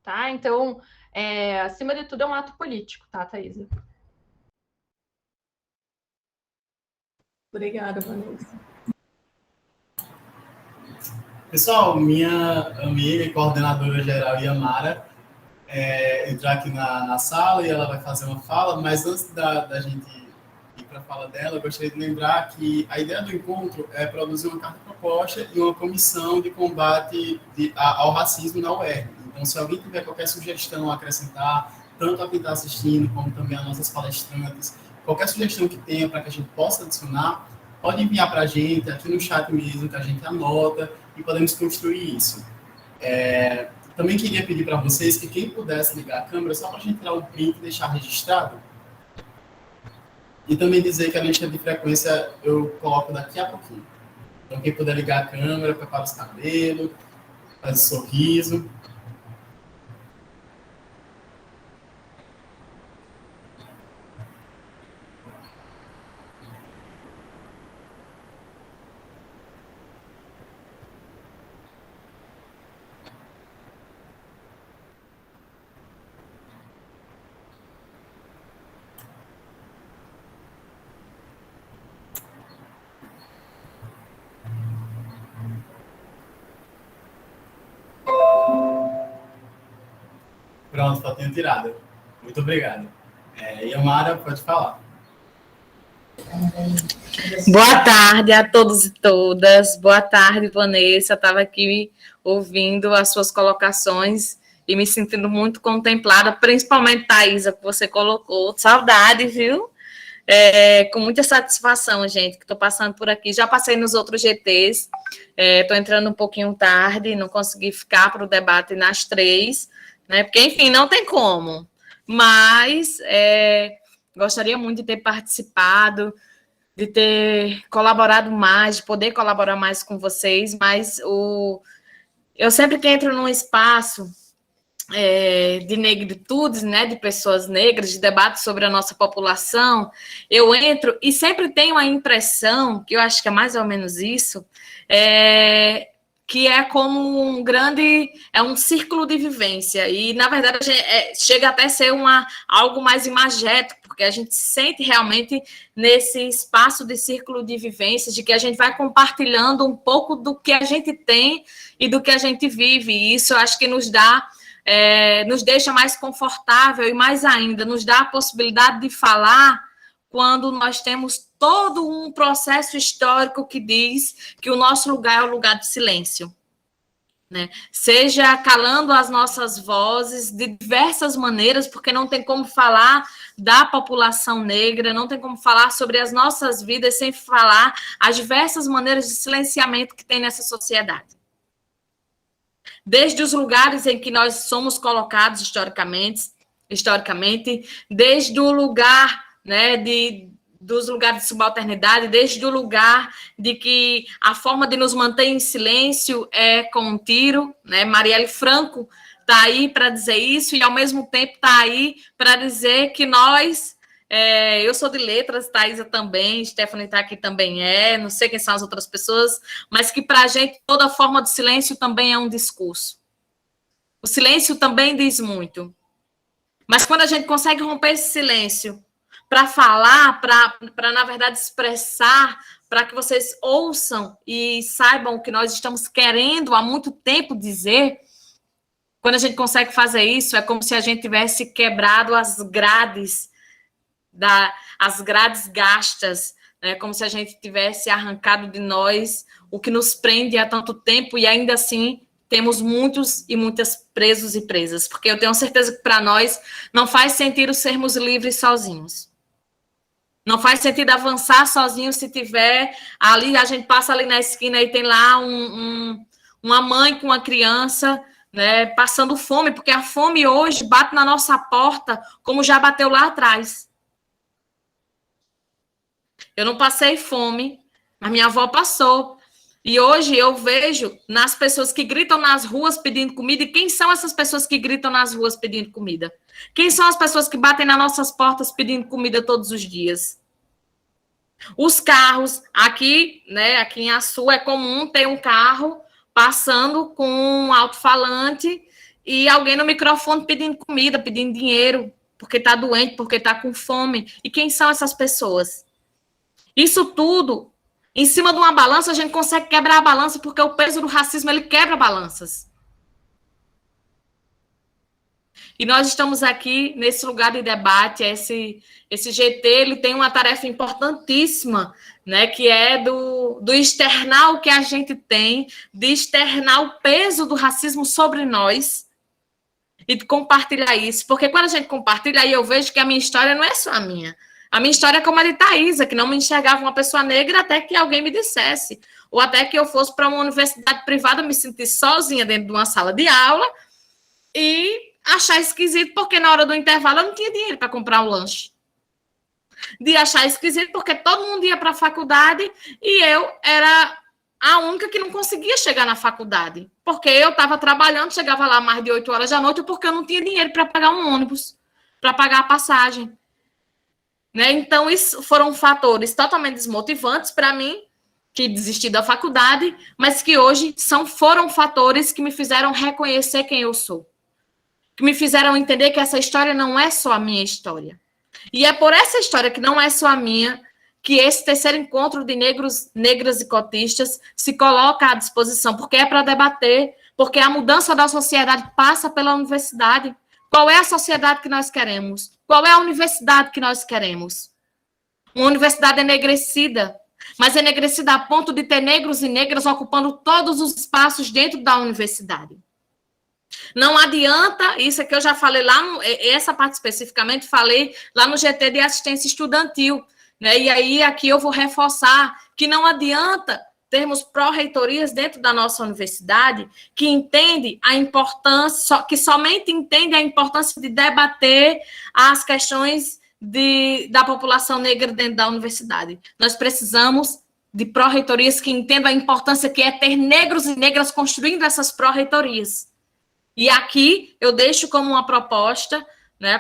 E: Tá? Então, acima de tudo, é um ato político, tá, Thaisa?
I: Obrigada, Vanessa.
C: Pessoal, minha amiga e coordenadora geral, Yamara, entrar aqui na sala e ela vai fazer uma fala, mas antes da gente ir para a fala dela, eu gostaria de lembrar que a ideia do encontro é produzir uma carta-proposta e uma comissão de combate ao racismo na UERN. Então, se alguém tiver qualquer sugestão a acrescentar, tanto a quem está assistindo, como também a nossas palestrantes, qualquer sugestão que tenha para que a gente possa adicionar, pode enviar para a gente, aqui no chat mesmo, que a gente anota e podemos construir isso. Também queria pedir para vocês que quem pudesse ligar a câmera, só para a gente tirar um print e deixar registrado. E também dizer que a lista de frequência eu coloco daqui a pouquinho. Então, quem puder ligar a câmera, prepara os cabelos, faz um sorriso. Pronto, fotinho tirada. Muito obrigado. Yamara, pode falar.
J: Boa tarde a todos e todas. Boa tarde, Vanessa. Estava aqui ouvindo as suas colocações e me sentindo muito contemplada, principalmente, Thaisa, que você colocou. Saudade, viu? Com muita satisfação, gente, que estou passando por aqui. Já passei nos outros GTs, estou entrando um pouquinho tarde, não consegui ficar para o debate nas 3, né? Porque, enfim, não tem como. Mas gostaria muito de ter participado, de ter colaborado mais, de poder colaborar mais com vocês, mas eu sempre que entro num espaço de negritudes, né, de pessoas negras, de debate sobre a nossa população, eu entro e sempre tenho a impressão, que eu acho que é mais ou menos isso, que é como um círculo de vivência, e na verdade chega até a ser algo mais imagético, porque a gente se sente realmente nesse espaço de círculo de vivências, de que a gente vai compartilhando um pouco do que a gente tem e do que a gente vive, e isso eu acho que nos deixa mais confortável, e mais ainda, nos dá a possibilidade de falar quando nós temos todo um processo histórico que diz que o nosso lugar é o lugar de silêncio, né? Seja calando as nossas vozes de diversas maneiras, porque não tem como falar da população negra, não tem como falar sobre as nossas vidas sem falar as diversas maneiras de silenciamento que tem nessa sociedade. Desde os lugares em que nós somos colocados historicamente, desde o lugar, né, dos lugares de subalternidade, desde o lugar de que a forma de nos manter em silêncio é com um tiro, né? Marielle Franco está aí para dizer isso, e ao mesmo tempo está aí para dizer que nós, eu sou de letras, Thaisa também, Stephanie está aqui também, não sei quem são as outras pessoas, mas que para a gente toda forma de silêncio também é um discurso. O silêncio também diz muito. Mas quando a gente consegue romper esse silêncio para falar, para, na verdade, expressar, para que vocês ouçam e saibam o que nós estamos querendo há muito tempo dizer, quando a gente consegue fazer isso, é como se a gente tivesse quebrado as grades gastas, né? Como se a gente tivesse arrancado de nós o que nos prende há tanto tempo, e ainda assim temos muitos e muitas presos e presas, porque eu tenho certeza que para nós não faz sentido sermos livres sozinhos. Não faz sentido avançar sozinho se tiver ali, a gente passa ali na esquina e tem lá uma mãe com uma criança, né, passando fome, porque a fome hoje bate na nossa porta como já bateu lá atrás. Eu não passei fome, mas minha avó passou. E hoje eu vejo nas pessoas que gritam nas ruas pedindo comida. E quem são essas pessoas que gritam nas ruas pedindo comida? Quem são as pessoas que batem nas nossas portas pedindo comida todos os dias? Os carros, aqui, né, aqui em Açu é comum ter um carro passando com um alto-falante e alguém no microfone pedindo comida, pedindo dinheiro, porque está doente, porque está com fome. E quem são essas pessoas? Isso tudo, em cima de uma balança, a gente consegue quebrar a balança, porque o peso do racismo, ele quebra balanças. E nós estamos aqui nesse lugar de debate, esse GT, ele tem uma tarefa importantíssima, né, que é do externar o que a gente tem, de externar o peso do racismo sobre nós e de compartilhar isso. Porque quando a gente compartilha, aí eu vejo que a minha história não é só a minha. A minha história é como a de Thaisa, que não me enxergava uma pessoa negra até que alguém me dissesse. Ou até que eu fosse para uma universidade privada, me sentir sozinha dentro de uma sala de aula e achar esquisito, porque na hora do intervalo eu não tinha dinheiro para comprar um lanche. de achar esquisito, porque todo mundo ia para a faculdade e eu era a única que não conseguia chegar na faculdade, porque eu estava trabalhando, chegava lá mais de 8 horas da noite, porque eu não tinha dinheiro para pagar um ônibus, para pagar a passagem. Né? Então, isso foram fatores totalmente desmotivantes para mim, que desisti da faculdade, mas que hoje foram fatores que me fizeram reconhecer quem eu sou, que me fizeram entender que essa história não é só a minha história. E é por essa história que não é só a minha, que esse terceiro encontro de negros, negras e cotistas se coloca à disposição, porque é para debater, porque a mudança da sociedade passa pela universidade. Qual é a sociedade que nós queremos? Qual é a universidade que nós queremos? Uma universidade enegrecida, mas enegrecida a ponto de ter negros e negras ocupando todos os espaços dentro da universidade. Não adianta, isso é que eu já falei lá, essa parte especificamente, falei lá no GT de assistência estudantil, né? E aí aqui eu vou reforçar que não adianta termos pró-reitorias dentro da nossa universidade que entende a importância, que somente entende a importância de debater as questões da população negra dentro da universidade. Nós precisamos de pró-reitorias que entendam a importância que é ter negros e negras construindo essas pró-reitorias. E aqui eu deixo como uma proposta, né,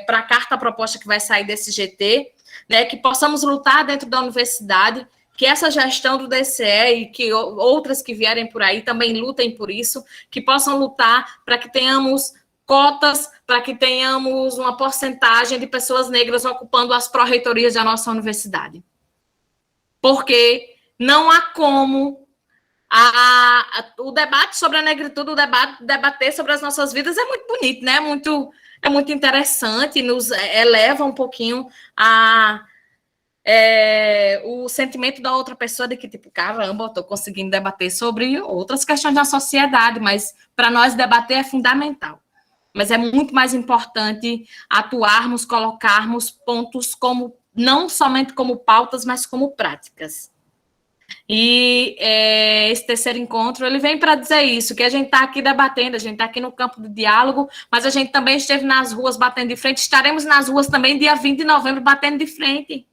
J: para a carta proposta que vai sair desse GT, né, que possamos lutar dentro da universidade, que essa gestão do DCE e que outras que vierem por aí também lutem por isso, que possam lutar para que tenhamos cotas, para que tenhamos uma porcentagem de pessoas negras ocupando as pró-reitorias da nossa universidade. Porque não há como o debate sobre a negritude, debater sobre as nossas vidas é muito bonito, né? É muito interessante, nos eleva um pouquinho o sentimento da outra pessoa de que, tipo, caramba, eu estou conseguindo debater sobre outras questões da sociedade, mas para nós debater é fundamental. Mas é muito mais importante atuarmos, colocarmos pontos não somente como pautas, mas como práticas. E esse terceiro encontro, ele vem para dizer isso, que a gente está aqui debatendo, a gente está aqui no campo do diálogo, mas a gente também esteve nas ruas batendo de frente, estaremos nas ruas também dia 20 de novembro batendo de frente,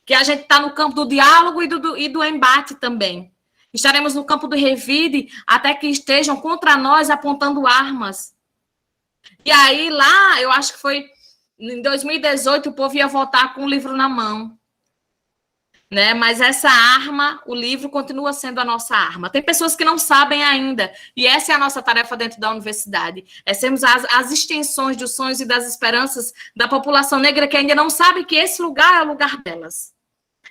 J: que a gente está no campo do diálogo e do embate também. Estaremos no campo do revide até que estejam contra nós apontando armas. E aí lá, eu acho que foi em 2018, o povo ia votar com o livro na mão. Né? Mas essa arma, o livro, continua sendo a nossa arma. Tem pessoas que não sabem ainda, e essa é a nossa tarefa dentro da universidade, é sermos as extensões dos sonhos e das esperanças da população negra que ainda não sabe que esse lugar é o lugar delas.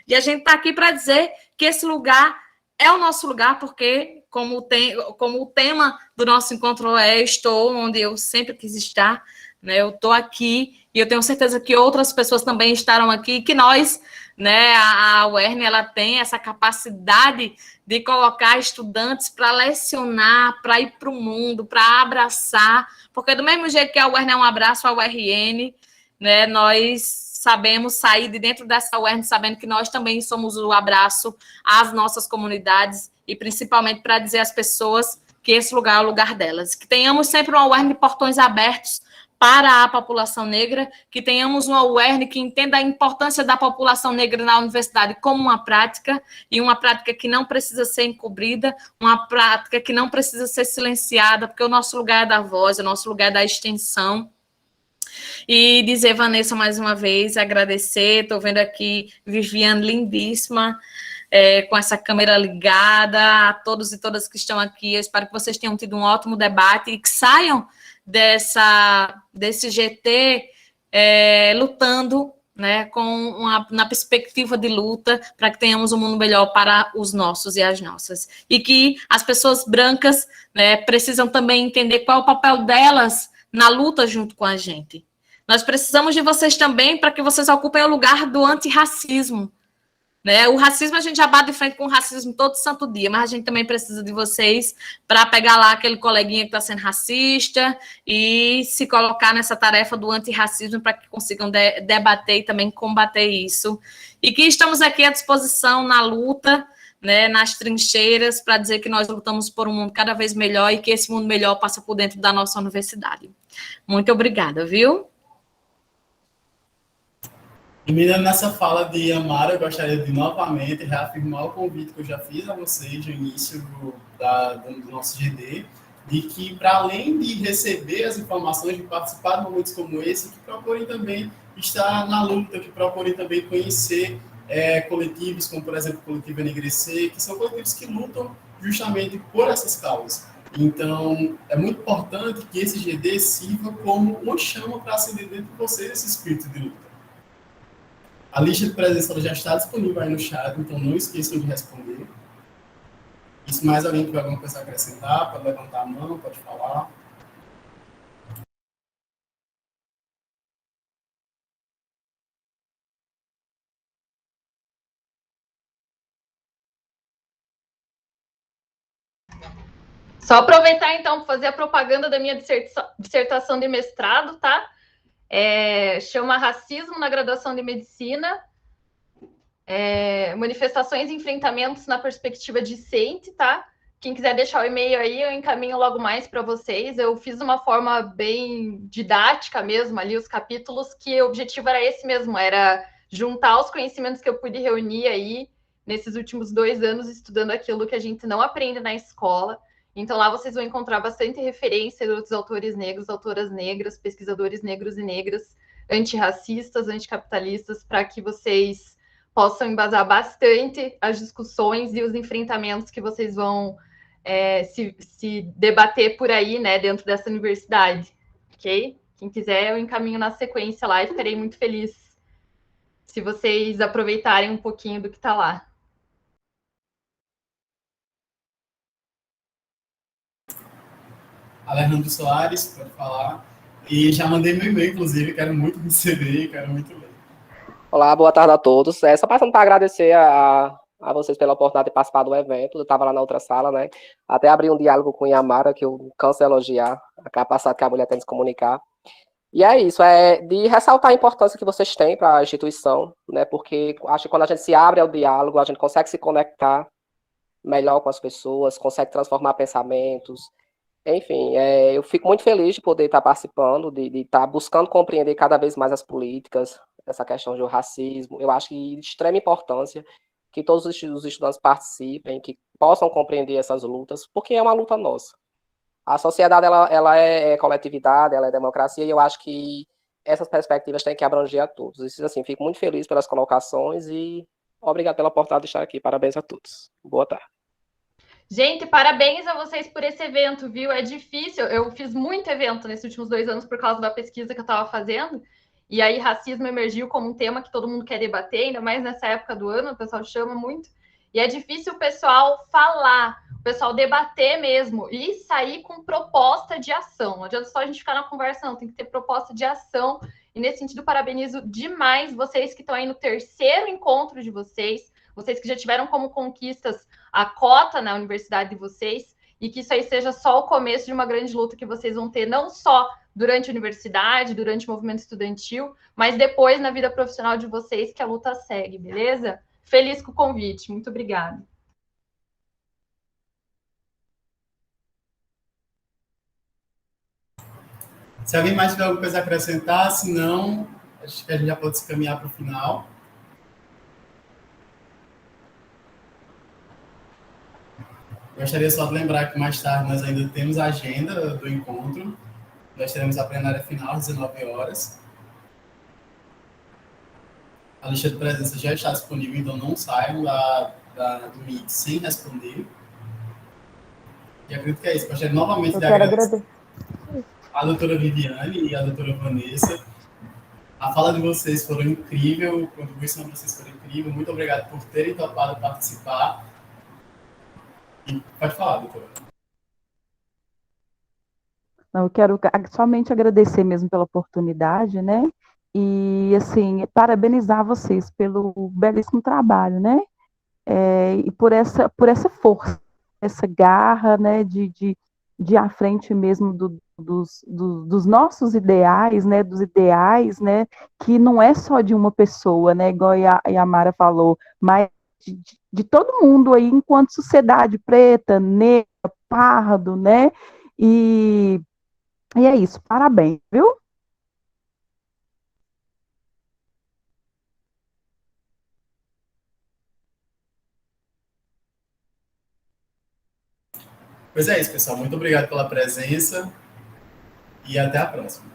J: E a gente está aqui para dizer que esse lugar é o nosso lugar, porque, como o tema do nosso encontro estou onde eu sempre quis estar, né? Eu estou aqui, e eu tenho certeza que outras pessoas também estarão aqui, que nós, né, a UERN, ela tem essa capacidade de colocar estudantes para lecionar, para ir para o mundo, para abraçar, porque do mesmo jeito que a UERN é um abraço à URN, né, nós sabemos sair de dentro dessa UERN sabendo que nós também somos o abraço às nossas comunidades e principalmente para dizer às pessoas que esse lugar é o lugar delas, que tenhamos sempre uma UERN de portões abertos para a população negra, que tenhamos uma UERN que entenda a importância da população negra na universidade como uma prática, e uma prática que não precisa ser encobrida, uma prática que não precisa ser silenciada, porque o nosso lugar é da voz, o nosso lugar é da extensão. E dizer, Vanessa, mais uma vez, agradecer, estou vendo aqui Viviane lindíssima, com essa câmera ligada, a todos e todas que estão aqui, eu espero que vocês tenham tido um ótimo debate e que saiam desse GT lutando, né, na perspectiva de luta para que tenhamos um mundo melhor para os nossos e as nossas. E que as pessoas brancas, né, precisam também entender qual é o papel delas na luta junto com a gente. Nós precisamos de vocês também para que vocês ocupem o lugar do antirracismo. Né? O racismo a gente já bate de frente com o racismo todo santo dia, mas a gente também precisa de vocês para pegar lá aquele coleguinha que está sendo racista e se colocar nessa tarefa do antirracismo para que consigam debater e também combater isso. E que estamos aqui à disposição na luta, né, nas trincheiras, para dizer que nós lutamos por um mundo cada vez melhor e que esse mundo melhor passa por dentro da nossa universidade. Muito obrigada, viu?
C: Emendando nessa fala de Amara, eu gostaria de novamente reafirmar o convite que eu já fiz a vocês no início do nosso GD, de que, para além de receber as informações, de participar de momentos como esse, que procurem também estar na luta, que procurem também conhecer coletivos, como, por exemplo, o Coletivo Enegrecer, que são coletivos que lutam justamente por essas causas. Então, é muito importante que esse GD sirva como uma chama para acender dentro de vocês esse espírito de luta. A lista de presença já está disponível aí no chat, então não esqueçam de responder. E se mais alguém tiver alguma coisa a acrescentar, pode levantar a mão, pode falar.
E: Só aproveitar, então, para fazer a propaganda da minha dissertação de mestrado, tá? Chama Racismo na Graduação de Medicina, manifestações e enfrentamentos na perspectiva discente, tá? Quem quiser deixar o e-mail aí, eu encaminho logo mais para vocês. Eu fiz de uma forma bem didática mesmo ali os capítulos, que o objetivo era esse mesmo, era juntar os conhecimentos que eu pude reunir aí nesses últimos 2 anos estudando aquilo que a gente não aprende na escola. Então lá vocês vão encontrar bastante referência de outros autores negros, autoras negras, pesquisadores negros e negras, antirracistas, anticapitalistas, para que vocês possam embasar bastante as discussões e os enfrentamentos que vocês vão se debater por aí, né, dentro dessa universidade, ok? Quem quiser, eu encaminho na sequência lá e ficarei muito feliz se vocês aproveitarem um pouquinho do que está lá.
C: Alejandro Soares, pode falar. E já mandei meu e-mail, inclusive, quero muito receber, quero muito ler.
K: Olá, boa tarde a todos. Só passando para agradecer a vocês pela oportunidade de participar do evento. Eu estava lá na outra sala, né? Até abri um diálogo com Yamara, que eu canso de elogiar a capacidade que a mulher tem de se comunicar. E é isso, de ressaltar a importância que vocês têm para a instituição, né? Porque acho que quando a gente se abre ao diálogo, a gente consegue se conectar melhor com as pessoas, consegue transformar pensamentos. Enfim, eu fico muito feliz de poder estar participando, de estar buscando compreender cada vez mais as políticas, essa questão do racismo. Eu acho que de extrema importância que todos os estudantes participem, que possam compreender essas lutas, porque é uma luta nossa. A sociedade, ela é coletividade, ela é democracia, e eu acho que essas perspectivas têm que abranger a todos. E, assim, fico muito feliz pelas colocações e obrigado pela oportunidade de estar aqui. Parabéns a todos. Boa tarde.
E: Gente, parabéns a vocês por esse evento, viu? É difícil, eu fiz muito evento nesses últimos 2 anos por causa da pesquisa que eu estava fazendo, e aí racismo emergiu como um tema que todo mundo quer debater, ainda mais nessa época do ano, o pessoal chama muito, e é difícil o pessoal falar, o pessoal debater mesmo, e sair com proposta de ação. Não adianta só a gente ficar na conversa, não, tem que ter proposta de ação, e nesse sentido parabenizo demais vocês que estão aí no 3º encontro de vocês que já tiveram como conquistas a cota na universidade de vocês, e que isso aí seja só o começo de uma grande luta que vocês vão ter, não só durante a universidade, durante o movimento estudantil, mas depois na vida profissional de vocês, que a luta segue, beleza? Feliz com o convite, muito obrigada.
C: Se alguém mais tiver alguma coisa a acrescentar, se não, acho que a gente já pode se caminhar para o final. Gostaria só de lembrar que mais tarde nós ainda temos a agenda do encontro. Nós teremos a plenária final às 19 horas. A lista de presença já está disponível, então não saiam do Meet sem responder. E acredito que é isso. Gostaria novamente de agradecer a doutora Viviane e a doutora Vanessa. A fala de vocês foram incrível, a contribuição de vocês foi incrível. Muito obrigado por terem topado participar. E pode falar, doutora.
G: Não, eu quero somente agradecer mesmo pela oportunidade, né? E, assim, parabenizar vocês pelo belíssimo trabalho, né? E por essa força, essa garra, né? De ir à frente mesmo dos nossos ideais, né? Dos ideais, né? Que não é só de uma pessoa, né? Igual a Yamara falou, mas de todo mundo aí, enquanto sociedade preta, negra, pardo, né? E é isso, parabéns, viu?
C: Pois é isso, pessoal. Muito obrigado pela presença e até a próxima.